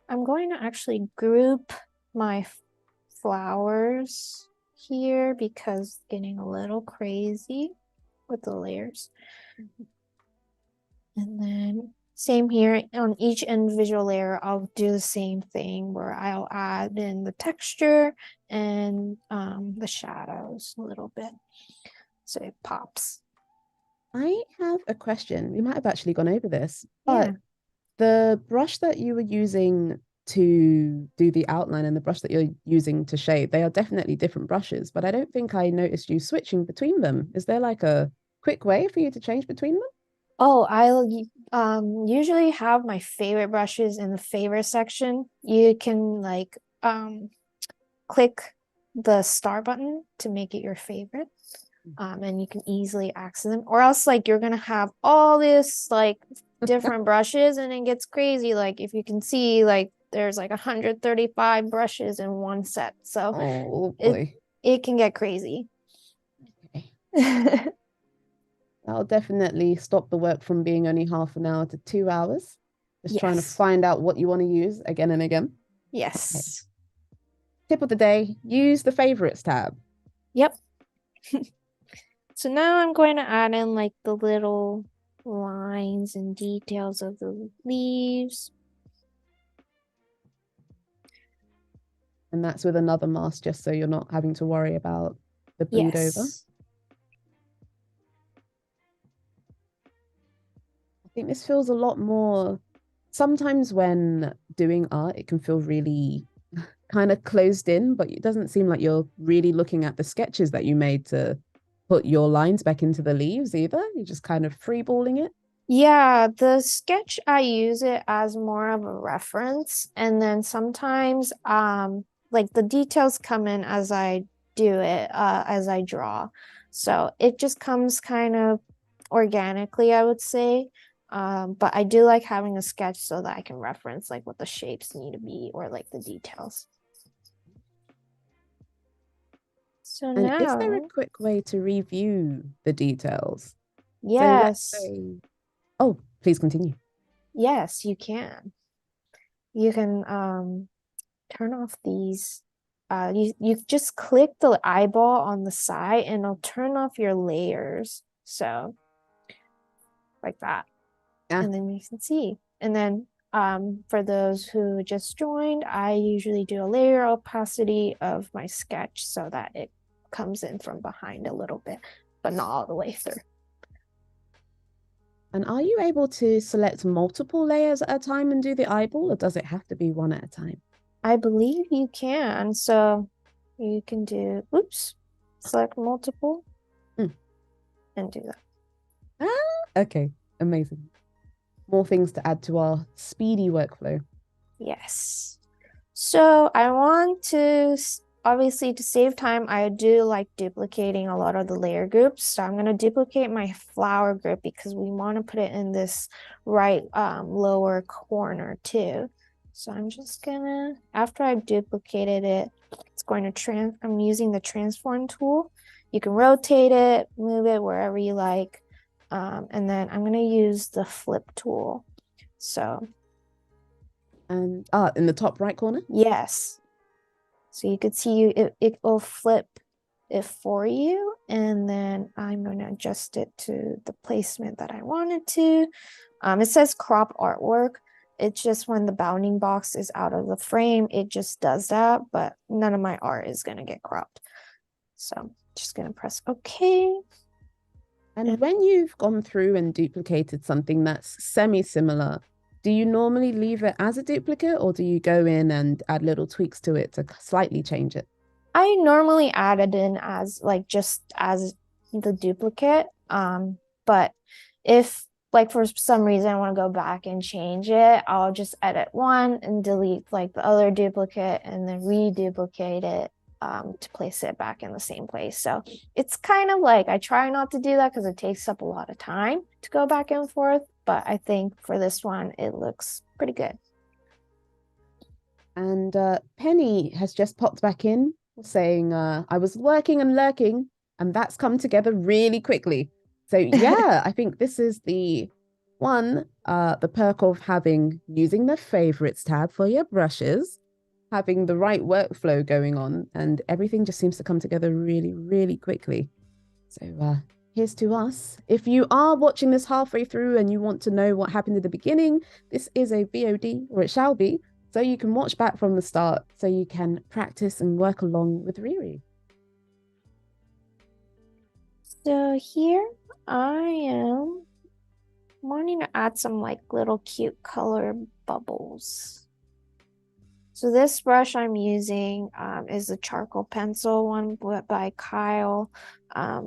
I'm going to actually group my flowers here because it's getting a little crazy with the layers. And then same here on each individual layer, I'll do the same thing where I'll add in the texture and the shadows a little bit so it pops. I have a question. We might have actually gone over this, Yeah. but the brush that you were using to do the outline and the brush that you're using to shade, they are definitely different brushes, but I don't think I noticed you switching between them. Is there like a quick way for you to change between them? Oh, I'll usually have my favorite brushes in the favorite section. You can like click the star button to make it your favorite. And you can easily access them, or else like you're gonna have all this like different brushes and it gets crazy. Like if you can see, like there's like 135 brushes in one set, so Oh it boy. it can get crazy. Okay. That'll definitely stop the work from being only half an hour to 2 hours. Just trying to Yes. find out what you want to use again and again. Okay. Yes. Tip of the day, use the favorites tab. Yep. So now I'm going to add in like the little lines and details of the leaves. And that's with another mask, just so you're not having to worry about the bleed over. Yes. I think this feels a lot more. Sometimes when doing art, it can feel really kind of closed in, but it doesn't seem like you're really looking at the sketches that you made to put your lines back into the leaves either. You're just kind of freeballing it. Yeah, the sketch I use it as more of a reference, and then sometimes like the details come in as I do it, as I draw. So it just comes kind of organically, I would say. But I do like having a sketch so that I can reference like what the shapes need to be or like the details. So And is there a now, quick way to review the details? So let's yes, say, oh, please continue. yes, you can. You can turn off these. You just click the eyeball on the side and it'll turn off your layers. So like that. Yeah. And then you can see. And then for those who just joined, I usually do a layer opacity of my sketch so that it comes in from behind a little bit, but not all the way through. And are you able to select multiple layers at a time and do the eyeball, or does it have to be one at a time? I believe you can. So you can do, oops, select multiple Mm. and do that. Okay, amazing. More things to add to our speedy workflow. Yes. So I want to, obviously to save time, I do like duplicating a lot of the layer groups. So I'm going to duplicate my flower group because we want to put it in this right lower corner too. So I'm just gonna, after I've duplicated it, it's going to I'm using the transform tool. You can rotate it, move it wherever you like. And then I'm going to use the flip tool. So And in the top right corner. yes. So you could see it will flip it for you, and then I'm going to adjust it to the placement that I want it to. It says crop artwork. It's just when the bounding box is out of the frame, it just does that, but none of my art is going to get cropped. So I'm just going to press OK. And when you've gone through and duplicated something that's semi-similar, do you normally leave it as a duplicate, or do you go in and add little tweaks to it to slightly change it? I normally add it in as like just as the duplicate. But if like for some reason I want to go back and change it, I'll just edit one and delete like the other duplicate and then reduplicate it to place it back in the same place. So it's kind of like I try not to do that because it takes up a lot of time to go back and forth. But I think for this one, it looks pretty good. And Penny has just popped back in saying, I was working and lurking, and that's come together really quickly. So yeah, I think this is the perk of using the favorites tab for your brushes, having the right workflow going on, and everything just seems to come together really, really quickly. So here's to us. If you are watching this halfway through and you want to know what happened at the beginning, this is a VOD, or it shall be, so you can watch back from the start so you can practice and work along with Riri. So here I am wanting to add some like little cute color bubbles. So this brush I'm using is a charcoal pencil one by Kyle.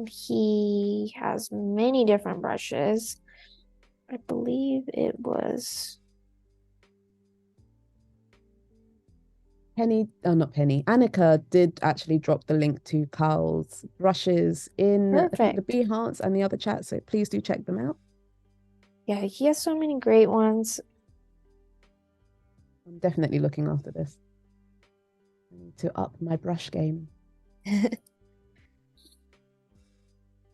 He has many different brushes. I believe it was Not Penny, Annika did actually drop the link to Carl's brushes in I think, the Bee Hearts and the other chat, so please do check them out. Yeah, he has so many great ones. I'm definitely looking after this. I need to up my brush game.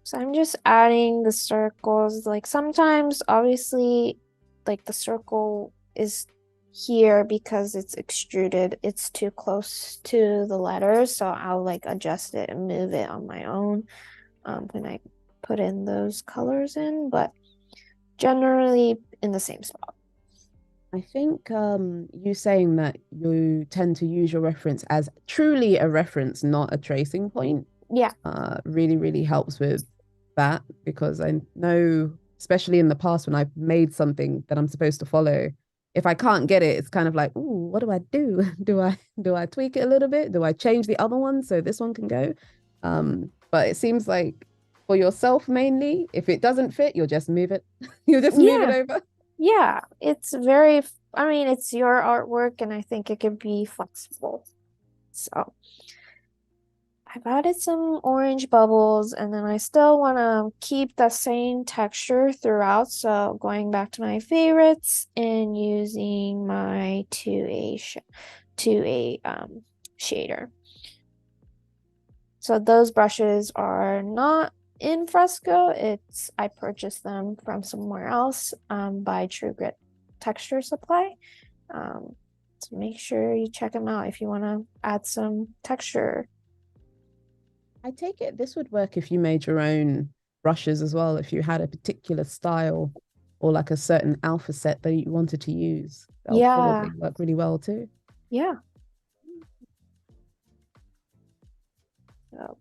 So I'm just adding the circles. Like sometimes, obviously, like the circle is here because it's extruded. It's too close to the letters. So I'll like adjust it and move it on my own when I put in those colors in, but generally in the same spot. I think you saying that you tend to use your reference as truly a reference, not a tracing point. Yeah. Really, really helps with that, because I know, especially in the past when I've made something that I'm supposed to follow, if I can't get it, it's kind of like, ooh, what do I do? Do I tweak it a little bit? Do I change the other one so this one can go? But it seems like for yourself mainly, if it doesn't fit, you'll just move it. You'll just move it over. Yeah, it's very, I mean, it's your artwork and I think it can be flexible. So I've added some orange bubbles and then I still want to keep the same texture throughout. So going back to my favorites and using my 2A shader. So those brushes are not in Fresco. I purchased them from somewhere else by True Grit Texture Supply. So make sure you check them out if you want to add some texture. I take it this would work if you made your own brushes as well, if you had a particular style or like a certain alpha set that you wanted to use. That would probably work really well too. Yeah. So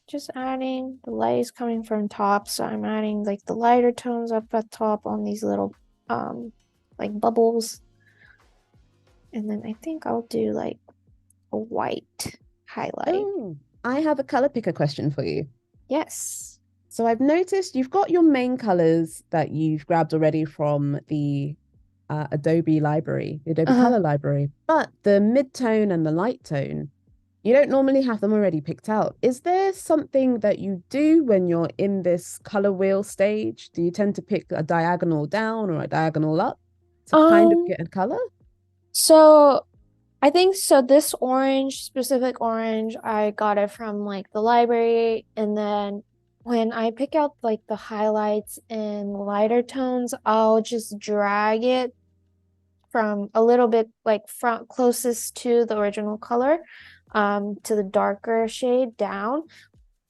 just adding the light is coming from top, so I'm adding like the lighter tones up at top on these little like bubbles, and then I think I'll do like a white highlight. Oh, I have a color picker question for you. Yes. So I've noticed you've got your main colors that you've grabbed already from the Adobe library, the Adobe color library, but the mid-tone and the light tone, you don't normally have them already picked out. Is there something that you do when you're in this color wheel stage? Do you tend to pick a diagonal down or a diagonal up to kind of get a color? So I think so. This specific orange, I got it from like the library. And then when I pick out like the highlights and lighter tones, I'll just drag it from a little bit like front closest to the original color to the darker shade down.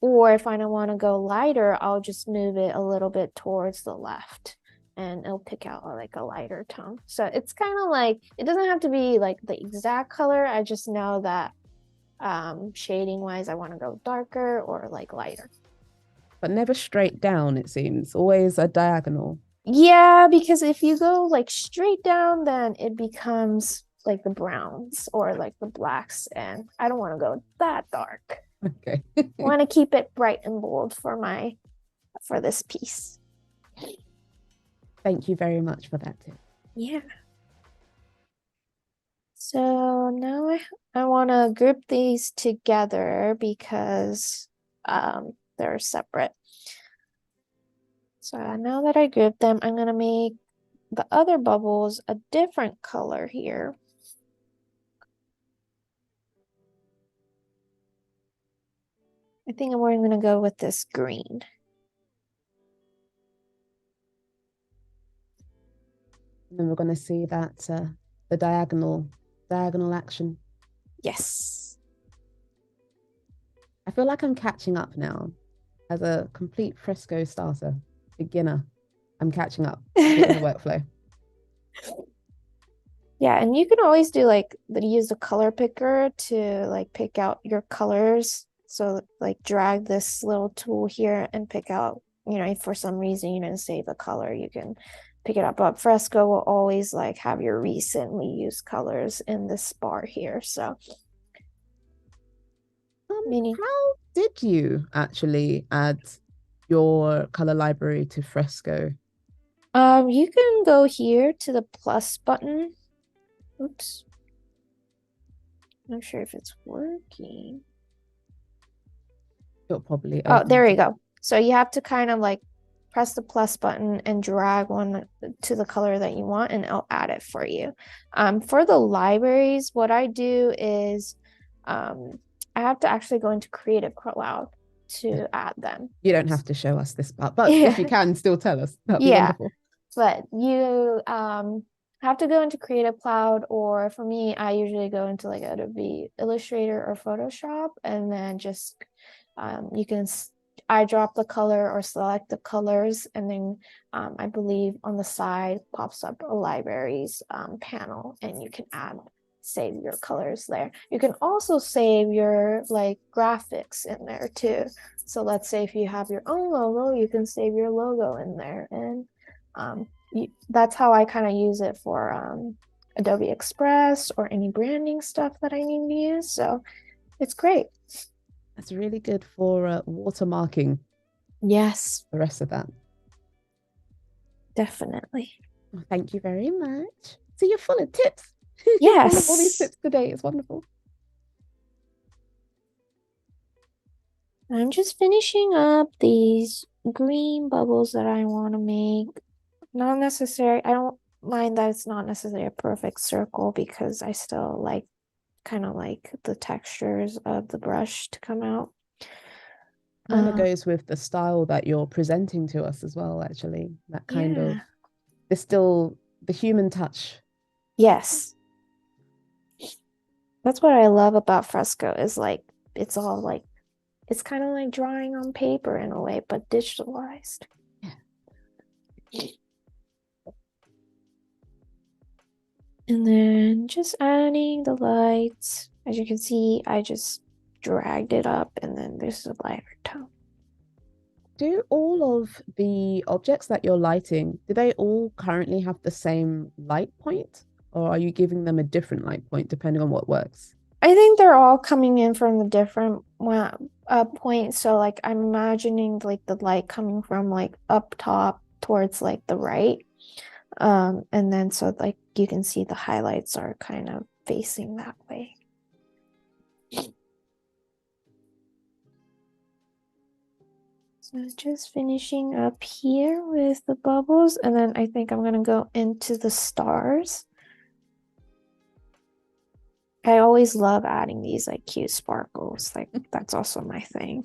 Or if I don't want to go lighter, I'll just move it a little bit towards the left and it'll pick out like a lighter tone. So it's kind of like, it doesn't have to be like the exact color. I just know that shading wise, I want to go darker or like lighter. But never straight down, it seems. Always a diagonal. Yeah, because if you go like straight down, then it becomes like the browns or like the blacks, and I don't want to go that dark. Okay. I want to keep it bright and bold for this piece. Thank you very much for that tip. Yeah. So now I want to group these together because they're separate. So now that I grouped them, I'm going to make the other bubbles a different color here. I think I'm going to go with this green. And then we're going to see that the diagonal action. Yes. I feel like I'm catching up now as a complete Fresco starter, beginner. I'm catching up, getting the workflow. Yeah, and you can always do like use the color picker to like pick out your colors. So like drag this little tool here and pick out, if for some reason you didn't save a color, you can pick it up. But Fresco will always like have your recently used colors in this bar here. So how did you actually add your color library to Fresco? You can go here to the plus button. Oops. Not sure if it's working. It'll probably Oh, there you go. So you have to kind of like press the plus button and drag one to the color that you want, and it'll add it for you. For the libraries, what I do is I have to actually go into Creative Cloud to add them. You don't have to show us this part, but if you can still tell us, that'd be wonderful. But you have to go into Creative Cloud, or for me, I usually go into like Adobe Illustrator or Photoshop, and then just you can eyedrop the color or select the colors, and then I believe on the side pops up a libraries panel, and you can save your colors there. You can also save your like graphics in there too. So let's say if you have your own logo, you can save your logo in there, and that's how I kind of use it for Adobe Express or any branding stuff that I need to use. So it's great. That's really good for watermarking. Yes. The rest of that. Definitely. Well, thank you very much. So you're full of tips. Yes. Full of all these tips today. It's wonderful. I'm just finishing up these green bubbles that I want to make. Not necessary. I don't mind that it's not necessarily a perfect circle because I still like kind of like the textures of the brush to come out. Kind of goes with the style that you're presenting to us as well, actually. That kind of, there's still the human touch. Yes. That's what I love about Fresco is like, it's all like, it's kind of like drawing on paper in a way, but digitalized. Yeah. And then just adding the lights. As you can see, I just dragged it up, and then there's a lighter tone. Do all of the objects that you're lighting, do they all currently have the same light point? Or are you giving them a different light point depending on what works? I think they're all coming in from a different point. So like I'm imagining like the light coming from like up top towards like the right. And then so like you can see the highlights are kind of facing that way. So just finishing up here with the bubbles, and then I think I'm gonna go into the stars. I always love adding these like cute sparkles. Like that's also my thing.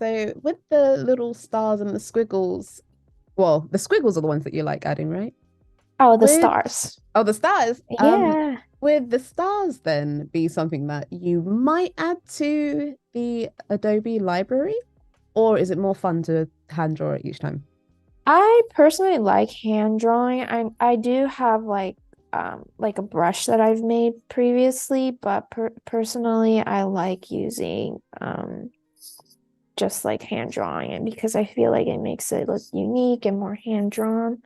So with the little stars and the squiggles, the squiggles are the ones that you like adding, right? Oh, the stars. Oh, the stars. Yeah. Would the stars then be something that you might add to the Adobe library, or is it more fun to hand draw it each time? I personally like hand drawing. I do have like a brush that I've made previously, but personally I like using just like hand drawing it because I feel like it makes it look unique and more hand drawn.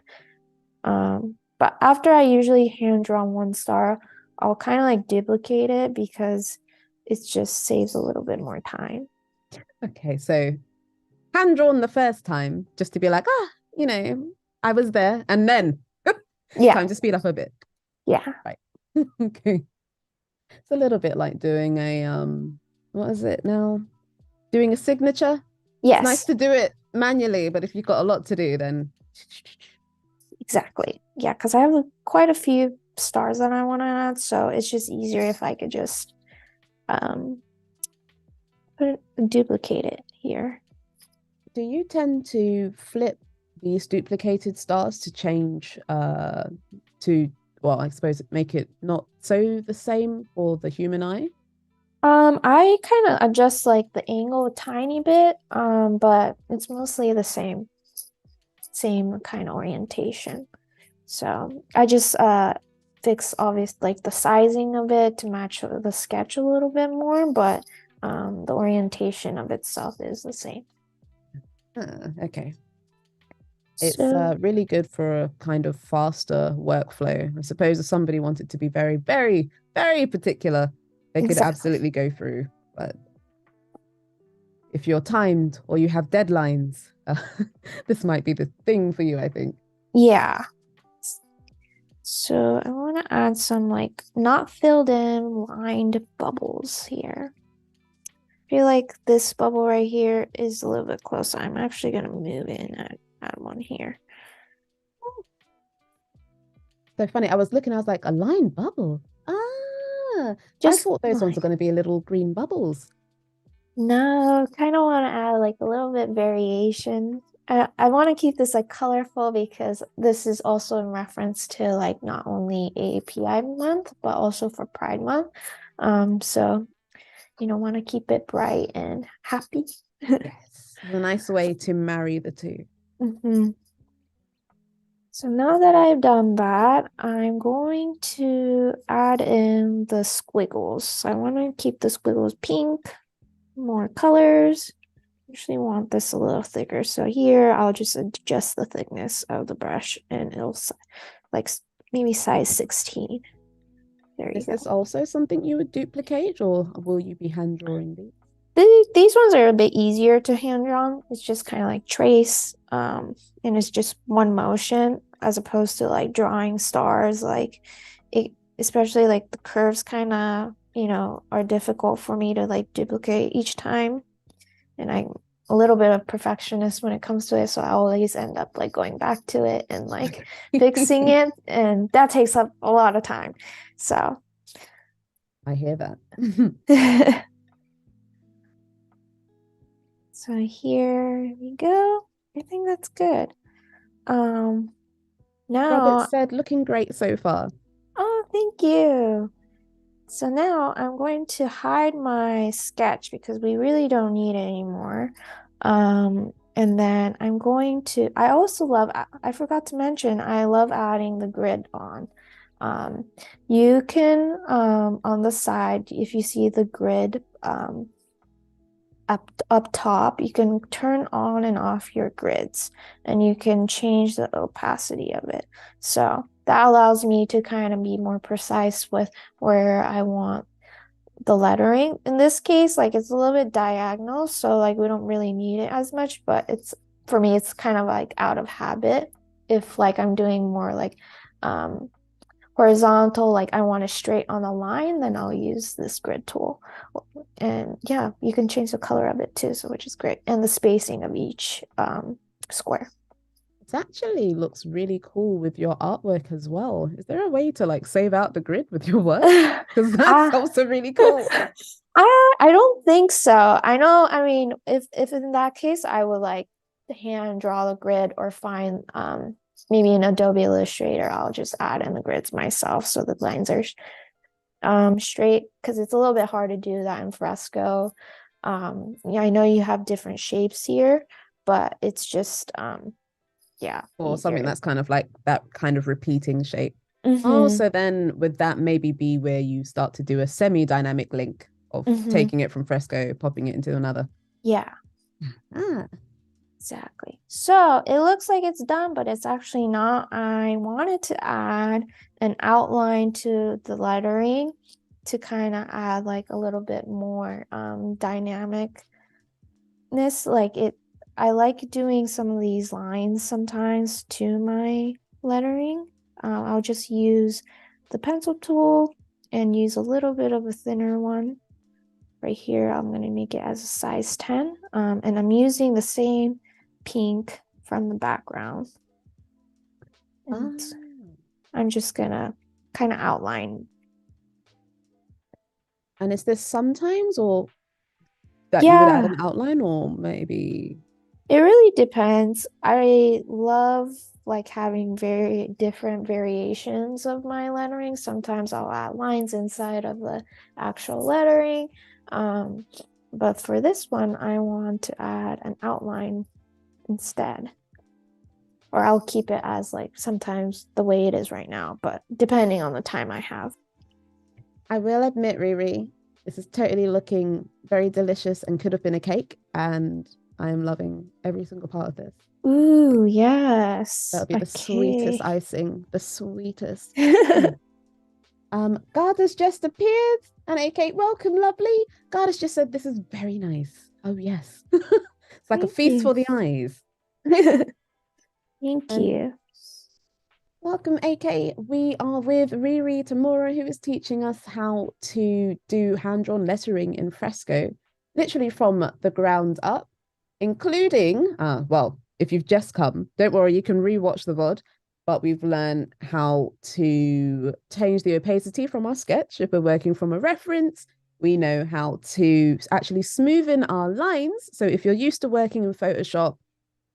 But after I usually hand draw one star, I'll kind of like duplicate it because it just saves a little bit more time. Okay, so hand drawn the first time just to be like, I was there, and then Yeah, time to speed up a bit. yeah, Right. Okay. It's a little bit like doing a what is it now? Doing a signature. It's nice yes, to do it manually, but if you've got a lot to do, then exactly. Yeah, because I have quite a few stars that I want to add, so it's just easier if I could just um duplicate it here. do you tend to flip these duplicated stars to change to well, I suppose make it not so the same for the human eye? I kind of adjust like the angle a tiny bit, but it's mostly the same kind of orientation. So I just fix obvious like the sizing of it to match the sketch a little bit more, but the orientation of itself is the same. Okay. It's So really good for a kind of faster workflow. I suppose if somebody wanted to be very, very, very particular, they could exactly. absolutely go through. But if you're timed or you have deadlines, this might be the thing for you, I think. Yeah. So I want to add some like not filled in lined bubbles here. I feel like this bubble right here is a little bit closer. I'm actually going to move in and add one here. So funny. I was looking, I was like, a line bubble. Ah, I Just thought those ones like, are going to be little green bubbles. no, kind of want to add like a little bit variation. I want to keep this like colorful because this is also in reference to like not only AAPI month, but also for Pride Month. So want to keep it bright and happy. Yes, it's a nice way to marry the two. Mhm. So now that I've done that, I'm going to add in the squiggles. So I want to keep the squiggles pink, more colors. Usually want this a little thicker. So here I'll just adjust the thickness of the brush and it'll like maybe size 16. There you Is go. this also something you would duplicate, or will you be hand drawing these? These ones are a bit easier to hand draw. It's just kind of like trace, and it's just one motion as opposed to like drawing stars. Like it, especially like the curves kind of, are difficult for me to like duplicate each time. And I'm a little bit of perfectionist when it comes to it, so I always end up like going back to it and like fixing Okay. it, and that takes up a lot of time. So I hear that. so here we go. I think that's good. Um, Robert now, said, looking great so far. oh, thank you. So now I'm going to hide my sketch because we really don't need it anymore. And then I'm going to, I also love, I forgot to mention, I love adding the grid on. Um, you can, on the side, if you see the grid, up top, you can turn on and off your grids and you can change the opacity of it. So that allows me to kind of be more precise with where I want the lettering. In this case, like it's a little bit diagonal, so like we don't really need it as much, but it's for me, it's kind of like out of habit. If like I'm doing more like um horizontal, like I want it straight on the line, then I'll use this grid tool. And yeah, you can change the color of it too, so which is great. And the spacing of each square. It actually looks really cool with your artwork as well. Is there a way to like save out the grid with your work? Because that's Ah, also really cool. I don't think so. I know, I mean, if in that case, I would like hand draw the grid or find maybe in Adobe Illustrator, I'll just add in the grids myself so the lines are straight, because it's a little bit hard to do that in Fresco. Yeah, I know you have different shapes here, but it's just yeah, Or something easier. that's kind of like that kind of repeating shape. Oh, Mm-hmm. so then would that maybe be where you start to do a semi-dynamic link of Mm-hmm. taking it from Fresco, popping it into another? Yeah, Ah, exactly. So it looks like it's done, but it's actually not. I wanted to add an outline to the lettering to kind of add like a little bit more dynamic like it. I like doing some of these lines sometimes to my lettering. I'll just use the pencil tool and use a little bit of a thinner one right here. I'm going to make it as a size 10, and I'm using the same pink from the background, and ah. I'm just gonna kind of outline. And is this sometimes or that you would add Yeah, an outline or maybe it really depends. I love like having very different variations of my lettering. Sometimes I'll add lines inside of the actual lettering. Um, but for this one, I want to add an outline instead. Or I'll keep it as like sometimes the way it is right now, but depending on the time I have. I will admit, Riri, this is totally looking very delicious and could have been a cake. And I am loving every single part of this. Ooh, yes. That'll be the sweetest Okay. icing, the sweetest. Mm. Garda's just appeared. And AK, welcome, lovely. Garda's just said this is very nice. Oh, yes. It's like a Thank feast you. for the eyes. Thank And you. welcome, AK. We are with Riri Tamura, who is teaching us how to do hand-drawn lettering in Fresco, literally from the ground up, including, well, if you've just come, don't worry, you can rewatch the VOD, but we've learned how to change the opacity from our sketch if we're working from a reference. We know how to actually smoothen our lines. So if you're used to working in Photoshop,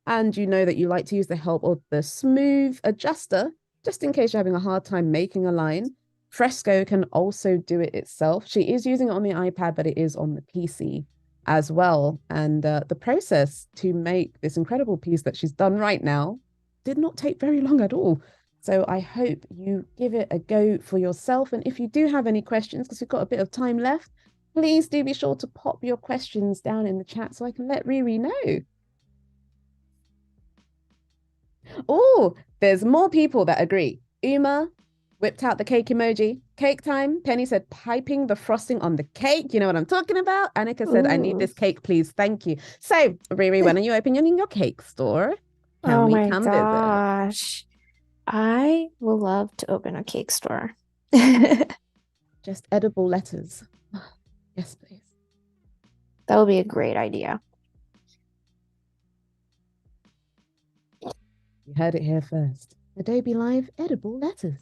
and you know that you like to use the help of the smooth adjuster, just in case you're having a hard time making a line. Fresco can also do it itself. She is using it on the iPad, but it is on the PC as well. And the process to make this incredible piece that she's done right now did not take very long at all. So I hope you give it a go for yourself. And if you do have any questions, because we've got a bit of time left, please do be sure to pop your questions down in the chat so I can let Riri know. Oh, there's more people that agree. Uma whipped out the cake emoji. Cake time. Penny said, piping the frosting on the cake. You know what I'm talking about? Annika said, I need Ooh. this cake, please. Thank you. So, Riri, when are you opening your cake store? Can Oh we my come visit? gosh. I would love to open a cake store. Just edible letters. Yes, please. That would be a great idea. You heard it here first. Adobelive edible letters.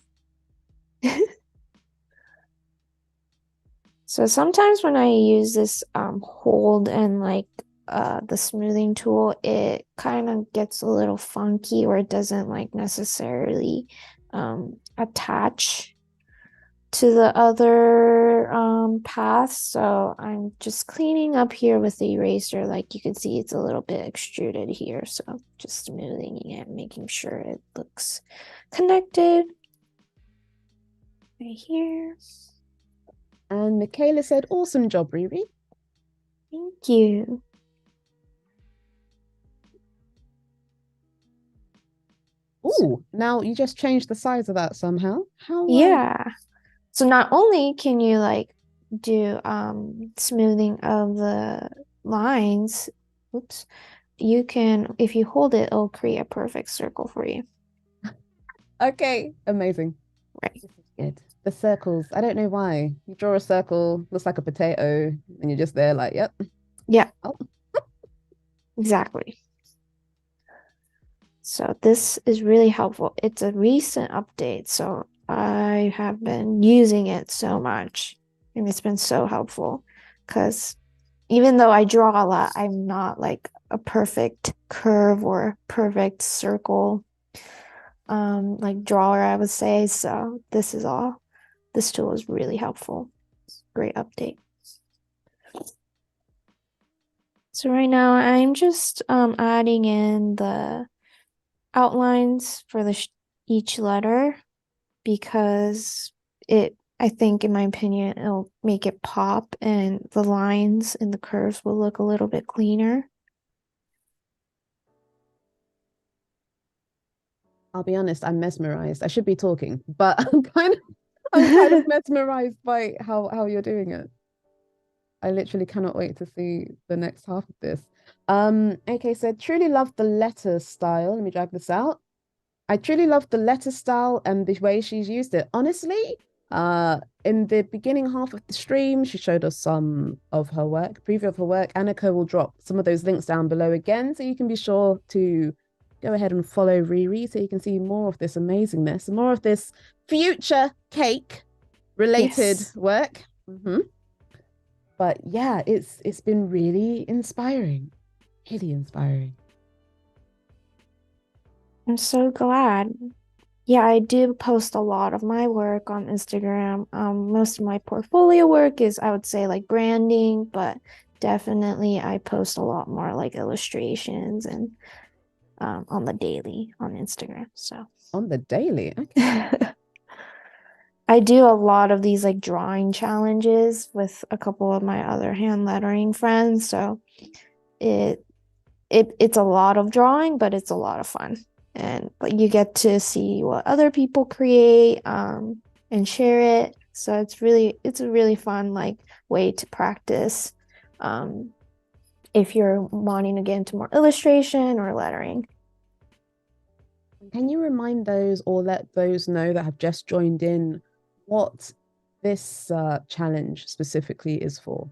So sometimes when I use this hold and like the smoothing tool, it kind of gets a little funky or it doesn't like necessarily attach to the other paths. So I'm just cleaning up here with the eraser. Like you can see it's a little bit extruded here. So just smoothing it, making sure it looks connected right here. And Michaela said, awesome job, Riri. Thank you. Oh, now you just changed the size of that somehow. How Yeah. So not only can you like do smoothing of the lines, oops, you can, if you hold it, it'll create a perfect circle for you. okay, amazing. Right. This is good. The circles. I don't know why. You draw a circle, looks like a potato, and you're just there like, yep. Yeah, Oh, exactly. So this is really helpful. It's a recent update, so I have been using it so much, and it's been so helpful because even though I draw a lot, I'm not like a perfect curve or perfect circle like drawer, I would say. So this is all this tool is really helpful. Great update. So right now I'm just adding in the outlines for each letter because I think, in my opinion, it'll make it pop and the lines and the curves will look a little bit cleaner. I'll be honest, I'm mesmerized. I should be talking, but I'm kind of mesmerized by how you're doing it. I literally cannot wait to see the next half of this. Okay, so truly love the letter style. Let me drag this out. I truly love the letter style and the way she's used it. Honestly, in the beginning half of the stream, she showed us some of her work, preview of her work. Annika will drop some of those links down below again, so you can be sure to go ahead and follow Riri so you can see more of this amazingness, more of this future cake related Yes. work. But yeah, it's been really inspiring, really inspiring. I'm so glad. Yeah, I do post a lot of my work on Instagram. Most of my portfolio work is, I would say, like branding, but definitely I post a lot more like illustrations and on the daily on Instagram. So On the daily, okay. I do a lot of these like drawing challenges with a couple of my other hand lettering friends. So it it's a lot of drawing, but it's a lot of fun. And like you get to see what other people create and share it. So it's a really fun like way to practice if you're wanting to get into more illustration or lettering. Can you remind those or let those know that have just joined in what this challenge specifically is for?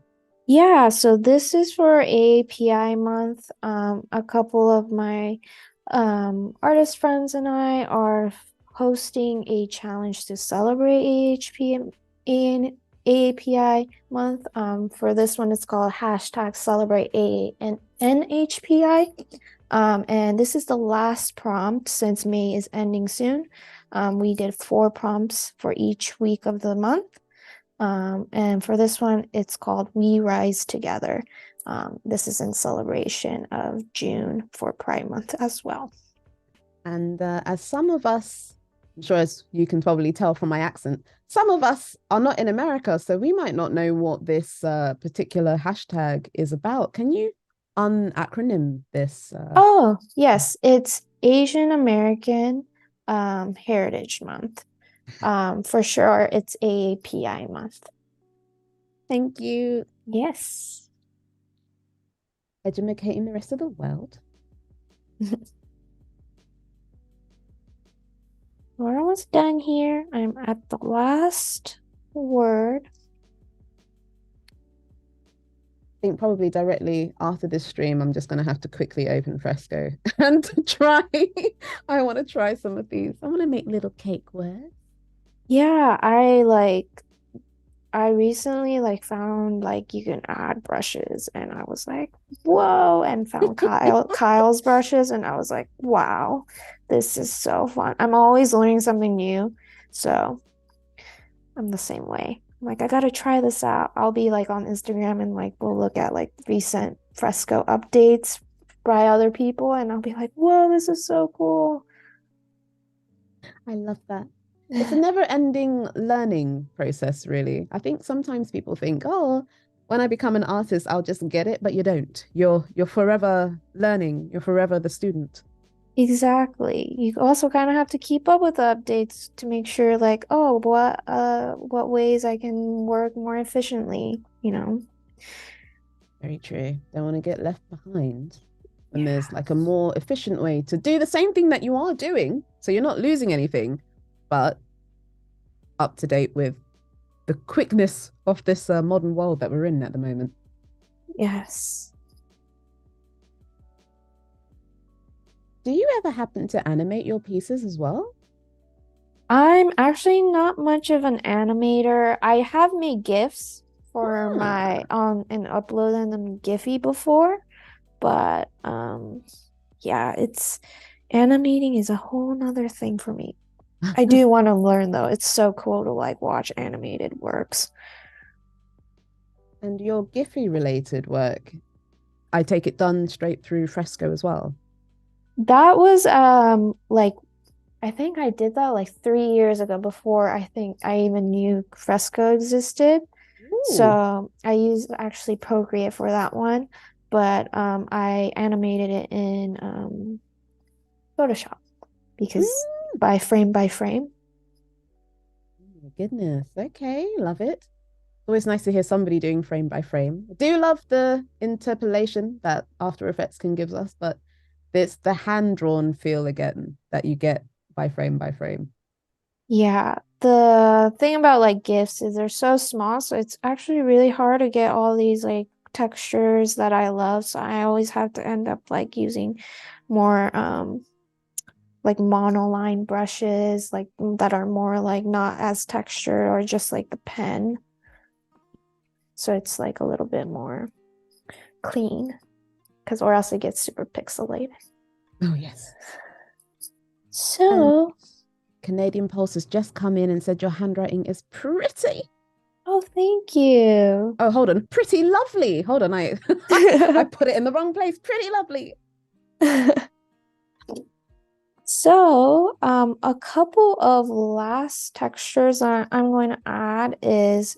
Yeah, so this is for API month. A couple of my artist friends and I are hosting a challenge to celebrate AHP in AAPI month. For this one, it's called hashtag celebrate A and NHPI. And this is the last prompt since May is ending soon. We did 4 prompts for each week of the month. And for this one, it's called We Rise Together. This is in celebration of June for Pride Month as well. And as some of us, I'm sure as you can probably tell from my accent, some of us are not in America, so we might not know what this particular hashtag is about. Can you unacronym this? Oh, yes, it's Asian American Heritage Month. For sure, it's AAPI month. Thank you. Yes. Educating the rest of the world. We're almost done here. I'm at the last word. I think probably directly after this stream, I'm just going to have to quickly open Fresco and try. I want to try some of these. I want to make little cake words. Yeah, I recently like found like you can add brushes and I was like, whoa, and found Kyle's brushes and I was like, wow, this is so fun. I'm always learning something new. So I'm the same way. I'm like, I gotta try this out. I'll be like on Instagram and like we'll look at like recent Fresco updates by other people and I'll be like, whoa, this is so cool. I love that. It's a never-ending learning process, really. I think sometimes people think, oh, when I become an artist, I'll just get it, but you don't. You're forever learning. You're forever the student. Exactly. You also kind of have to keep up with the updates to make sure like, oh, what ways I can work more efficiently, you know? Very true. Don't want to get left behind when Yeah. there's like a more efficient way to do the same thing that you are doing. So you're not losing anything, but up to date with the quickness of this modern world that we're in at the moment. Yes. Do you ever happen to animate your pieces as well? I'm actually not much of an animator. I have made GIFs for Ah, my and uploaded them Giphy before, but yeah, it's animating is a whole nother thing for me. I do want to learn though. It's so cool to like watch animated works. And your Giphy related work, I take it done straight through Fresco as well. That was like I think I did that like 3 years ago before I think I even knew Fresco existed. Ooh. So I used actually Procreate for that one, but I animated it in Photoshop because Mm. by frame. Oh my goodness. Okay, love it. Always nice to hear somebody doing frame by frame. I do love the interpolation that After Effects can give us, but it's the hand drawn feel again that you get by frame by frame. Yeah, the thing about like GIFs is they're so small, so it's actually really hard to get all these like textures that I love. So I always have to end up like using more like monoline brushes like that are more like not as textured or just like the pen. So it's like a little bit more clean because or else it gets super pixelated. Oh, yes. And So, Canadian Pulse has just come in and said your handwriting is pretty. oh, thank you. Oh, hold on. Pretty lovely. Hold on. I I put it in the wrong place. Pretty lovely. So, a couple of last textures that I'm going to add is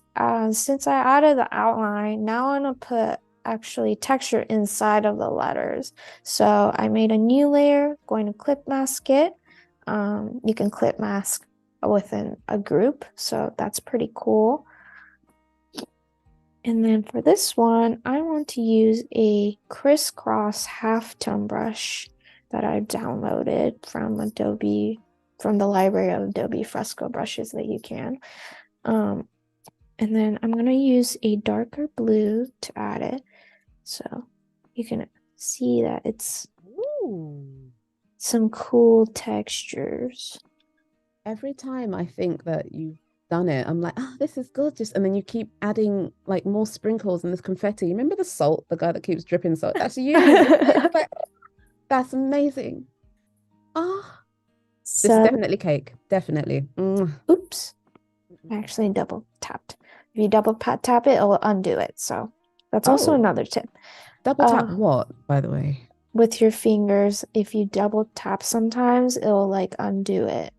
since I added the outline, now I'm going to put actually texture inside of the letters. So I made a new layer, going to clip mask it. You can clip mask within a group, so that's pretty cool. And then for this one, I want to use a crisscross halftone brush that I downloaded from Adobe, from the library of Adobe Fresco brushes that you can. And then I'm going to use a darker blue to add it. So you can see that it's Ooh. some cool textures. Every time I think that you've done it, I'm like, oh, this is gorgeous. And then you keep adding like more sprinkles and this confetti. Remember the salt, the guy that keeps dripping salt? That's you, isn't it? It's like, that's amazing. Oh, this is So, definitely cake. Definitely. oops, I actually double tapped. If you double tap it, it'll undo it. So that's also Oh, another tip. double tap Uh, what, by the way? with your fingers, if you double tap sometimes, it'll like undo it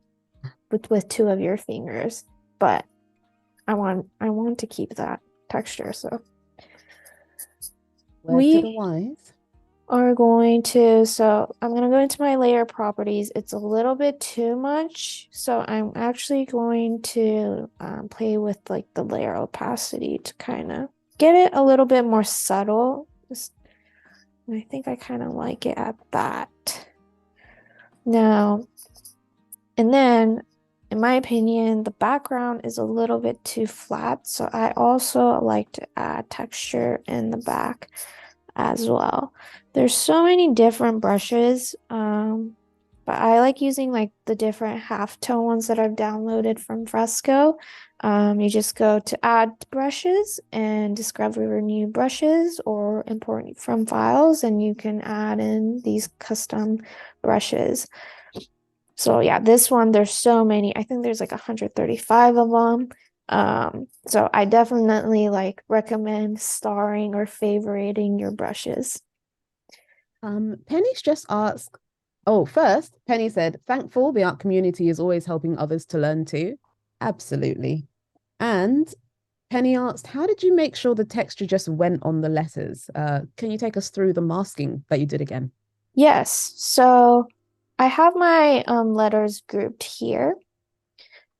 with two of your fingers. But I want to keep that texture. So Word to the we wise. are going to, so I'm going to go into my layer properties. It's a little bit too much. So I'm actually going to play with like the layer opacity to kind of get it a little bit more subtle. And I think I kind of like it at that. Now, and then in my opinion, the background is a little bit too flat. So I also like to add texture in the back as well. There's so many different brushes, but I like using like the different halftone ones that I've downloaded from Fresco. You just go to add brushes and discover new brushes or import from files, and you can add in these custom brushes. So yeah, this one, there's so many. I think there's like 135 of them. So I definitely like recommend starring or favoriting your brushes. Penny's just asked. Oh, first, Penny said, thankful the art community is always helping others to learn too. Absolutely. And Penny asked, how did you make sure the texture just went on the letters? Can you take us through the masking that you did again? Yes, so I have my letters grouped here.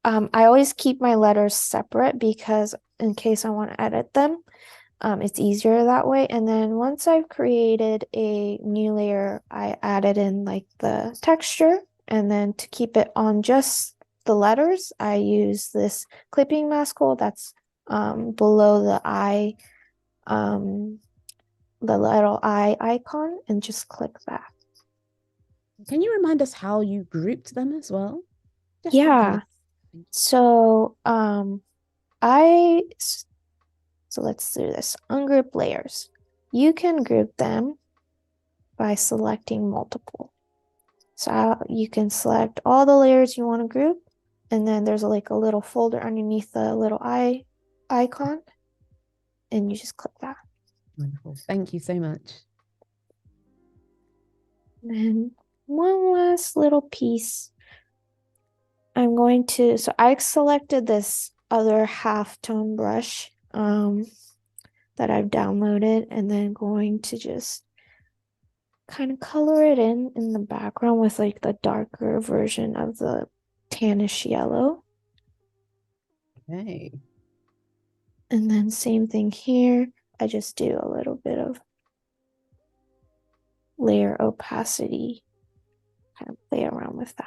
I always keep my letters separate because in case I want to edit them, it's easier that way. And then once I've created a new layer, I added in like the texture. And then to keep it on just the letters, I use this clipping mask hole that's below um, the little eye icon, and just click that. Can you remind us how you grouped them as well? Just in Yeah. case. So I so let's do this. Ungroup layers. You can group them by selecting multiple. So you can select all the layers you want to group, And then there's like a little folder underneath the little eye icon, and you just click that. Wonderful. Thank you so much. And then one last little piece. I'm going to, so I selected this other half-tone brush that I've downloaded, and then going to just kind of color it in the background with like the darker version of the tannish yellow. Okay. And then same thing here. I just do a little bit of layer opacity, kind of play around with that.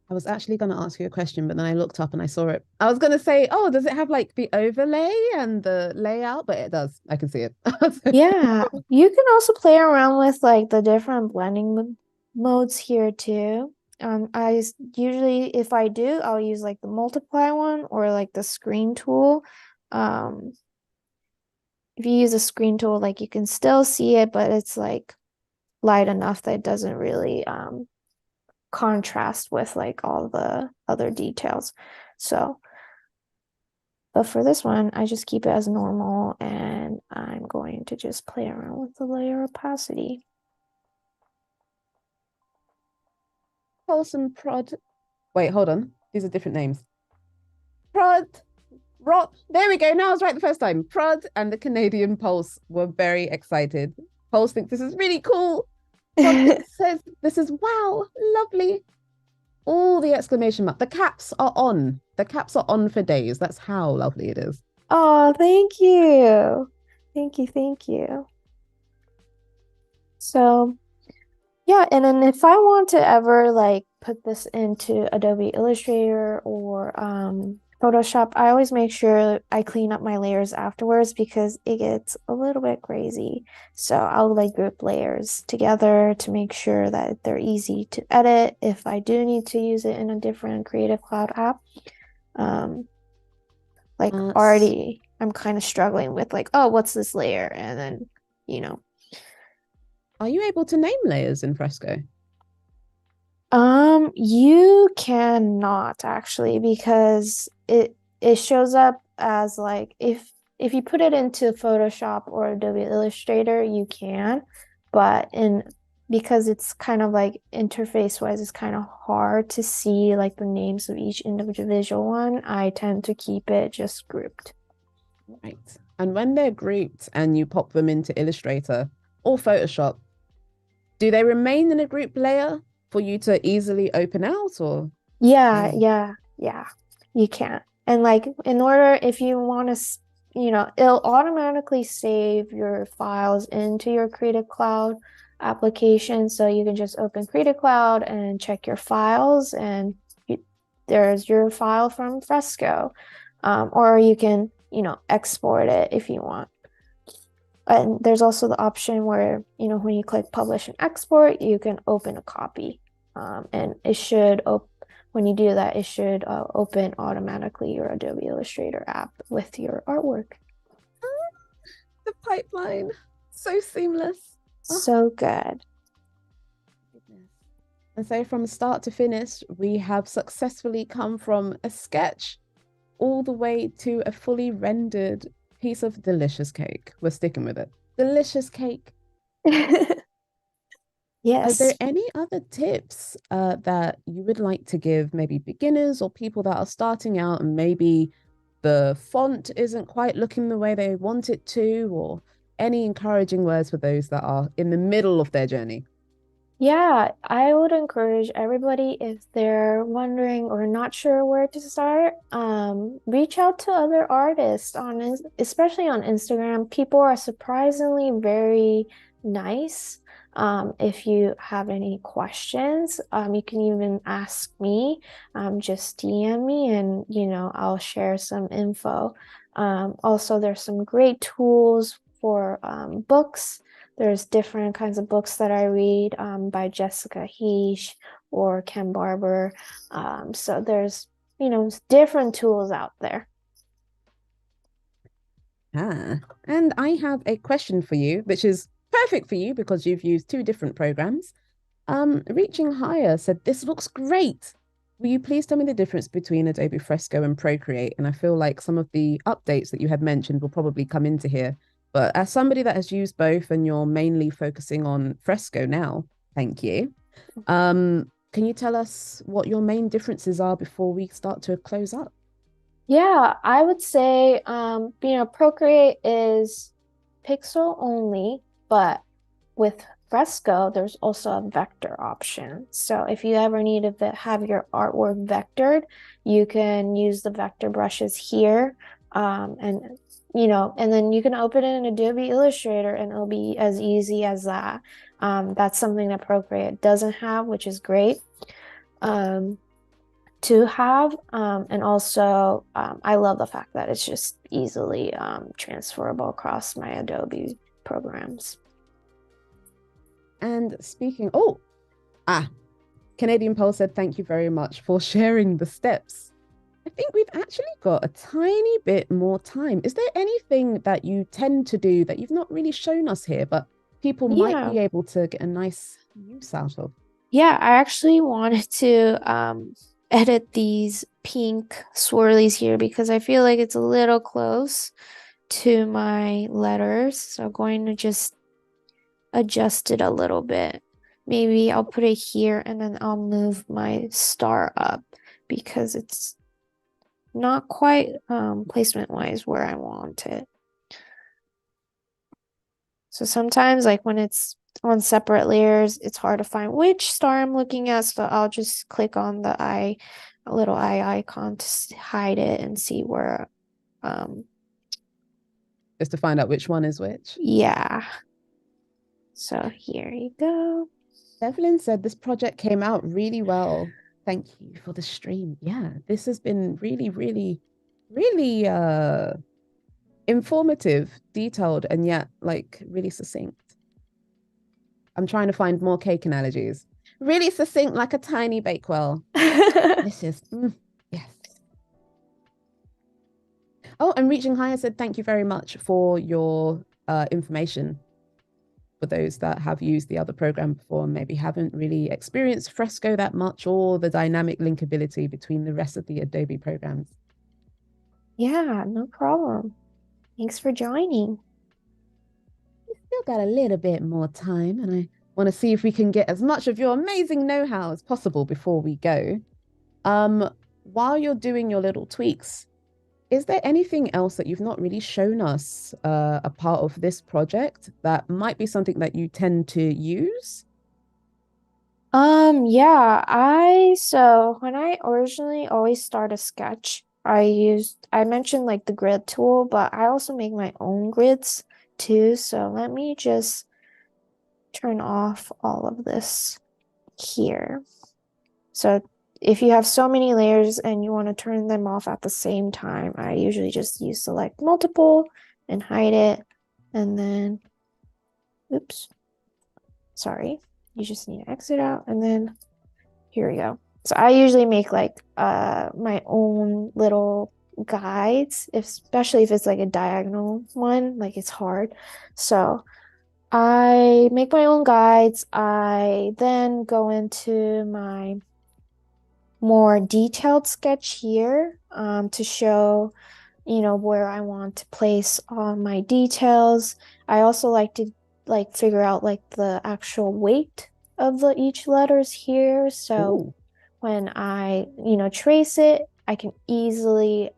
I was actually going to ask you a question, but then I looked up and I saw it. I was going to say, oh, does it have like the overlay and the layout? But it does. I can see it. Yeah, you can also play around with like the different blending modes here too. I usually, if I do, I'll use like the multiply one or like the screen tool. Um, if you use a screen tool, like you can still see it, but it's like light enough that it doesn't really contrast with like all the other details. So, but for this one, I just keep it as normal, and I'm going to just play around with the layer opacity. Wholesome prod. Wait, hold on. These are different names. Prod, Rot. There we go. Now I was right the first time. Prod and the Canadian Pulse were very excited. Pulse thinks this is really cool. Prod says this is wow, lovely. All the exclamation mark. The caps are on. The caps are on for days. That's how lovely it is. Oh, thank you. Thank you, thank you. So, yeah, and then if I want to ever like put this into Adobe Illustrator or Photoshop, I always make sure I clean up my layers afterwards because it gets a little bit crazy. So I'll like group layers together to make sure that they're easy to edit if I do need to use it in a different Creative Cloud app. Like already I'm kind of struggling with like, oh, what's this layer? And then, you know. Are you able to name layers in Fresco? You cannot actually because it shows up as like if you put it into Photoshop or Adobe Illustrator, you can, but in because it's kind of like interface wise, it's kind of hard to see like the names of each individual one. I tend to keep it just grouped. Right. And when they're grouped and you pop them into Illustrator or Photoshop, do they remain in a group layer for you to easily open out or? Yeah, you can. And like in order, if you want to, it'll automatically save your files into your Creative Cloud application. So you can just open Creative Cloud and check your files, and there's your file from Fresco. Or you can, export it if you want. And there's also the option where, when you click publish and export, you can open a copy. And it should, when you do that, it should open automatically your Adobe Illustrator app with your artwork. The pipeline, so seamless. So good. And so from start to finish, we have successfully come from a sketch all the way to a fully rendered piece of delicious cake. We're sticking with it. Delicious cake. Yes. Are there any other tips that you would like to give maybe beginners or people that are starting out and maybe the font isn't quite looking the way they want it to, or any encouraging words for those that are in the middle of their journey? Yeah, I would encourage everybody if they're wondering or not sure where to start, reach out to other artists especially on Instagram. People are surprisingly very nice. If you have any questions, you can even ask me. Just DM me and I'll share some info. Also, there's some great tools for books. There's different kinds of books that I read by Jessica Heish or Ken Barber. So there's, different tools out there. And I have a question for you, which is perfect for you because you've used two different programs. Reaching Higher said, this looks great. will you please tell me the difference between Adobe Fresco and Procreate? And I feel like some of the updates that you had mentioned will probably come into here. But as somebody that has used both and you're mainly focusing on Fresco now, thank you. Can you tell us what your main differences are before we start to close up? Yeah, I would say, Procreate is pixel only, but with Fresco, there's also a vector option. So if you ever need to have your artwork vectored, you can use the vector brushes here. And then you can open it in Adobe Illustrator and it'll be as easy as that. That's something that Procreate doesn't have, which is great. To have. And also, I love the fact that it's just easily transferable across my Adobe programs. And speaking, Canadian Pole said, thank you very much for sharing the steps. I think we've actually got a tiny bit more time. Is there anything that you tend to do that you've not really shown us here, but people might Yeah. be able to get a nice use out of? Yeah, I actually wanted to edit these pink swirlies here because I feel like it's a little close to my letters. So I'm going to just adjust it a little bit. Maybe I'll put it here and then I'll move my star up because it's not quite placement wise where I want it. So sometimes like when it's on separate layers, it's hard to find which star I'm looking at. So I'll just click on the eye, a little eye icon to hide it and see where, Just to find out which one is which. yeah. So here you go. Evelyn said this project came out really well. Thank you for the stream. Yeah, this has been really, really, really informative, detailed, and yet like really succinct. I'm trying to find more cake analogies. Really succinct, like a tiny bakewell. Delicious. Yes. Oh, and Reaching Higher said, thank you very much for your information. For those that have used the other program before and maybe haven't really experienced Fresco that much or the dynamic linkability between the rest of the Adobe programs. Yeah, no problem. Thanks for joining. We still got a little bit more time, and I want to see if we can get as much of your amazing know-how as possible before we go. While you're doing your little tweaks, is there anything else that you've not really shown us a part of this project that might be something that you tend to use? Yeah, so when I originally always start a sketch, I mentioned like the grid tool, but I also make my own grids too. So let me just turn off all of this here. So if you have so many layers and you want to turn them off at the same time, I usually just use select multiple and hide it. And then, oops, sorry, you just need to exit out. And then here we go. So I usually make like my own little guides, especially if it's like a diagonal one, like it's hard. So I make my own guides. I then go into my more detailed sketch here to show, where I want to place all my details. I also like to figure out like the actual weight of the each letters here. So Ooh. when I, trace it, I can easily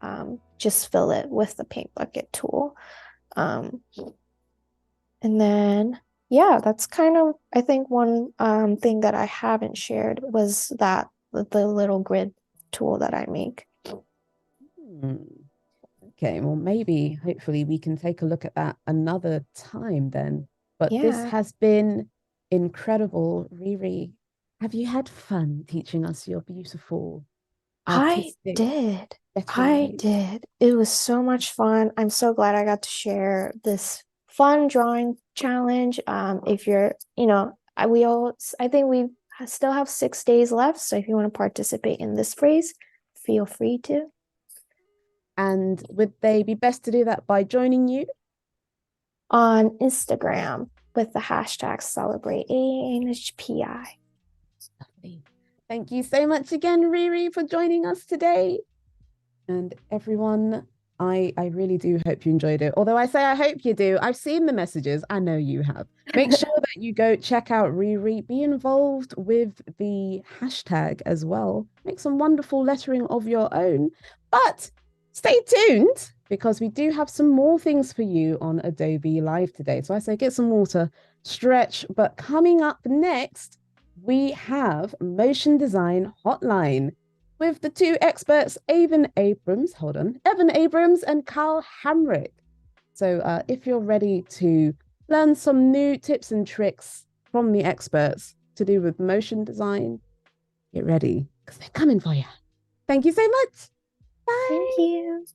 just fill it with the paint bucket tool. And then, yeah, that's kind of, I think one thing that I haven't shared was that the little grid tool that I make. Hmm. Okay, well, maybe hopefully we can take a look at that another time then. But this Yeah, has been incredible, Riri. Have you had fun teaching us your beautiful I artistic did. lettering I ways? did. It was so much fun. I'm so glad I got to share this fun drawing challenge. If you're, I think we still have 6 days left. So if you want to participate in this phrase, feel free to. And would they be best to do that by joining you? On Instagram with the hashtag celebrate ANHPI. Lovely. Thank you so much again, Riri, for joining us today. And everyone, I really do hope you enjoyed it. Although I say I hope you do. I've seen the messages. I know you have. Make sure that you go check out Riri. Be involved with the hashtag as well. Make some wonderful lettering of your own. But stay tuned because we do have some more things for you on Adobe Live today. So I say get some water, stretch. But coming up next, we have Motion Design Hotline with the two experts, Evan Abrams and Carl Hamrick. So if you're ready to learn some new tips and tricks from the experts to do with motion design, get ready because they're coming for you. Thank you so much. Bye. Thank you.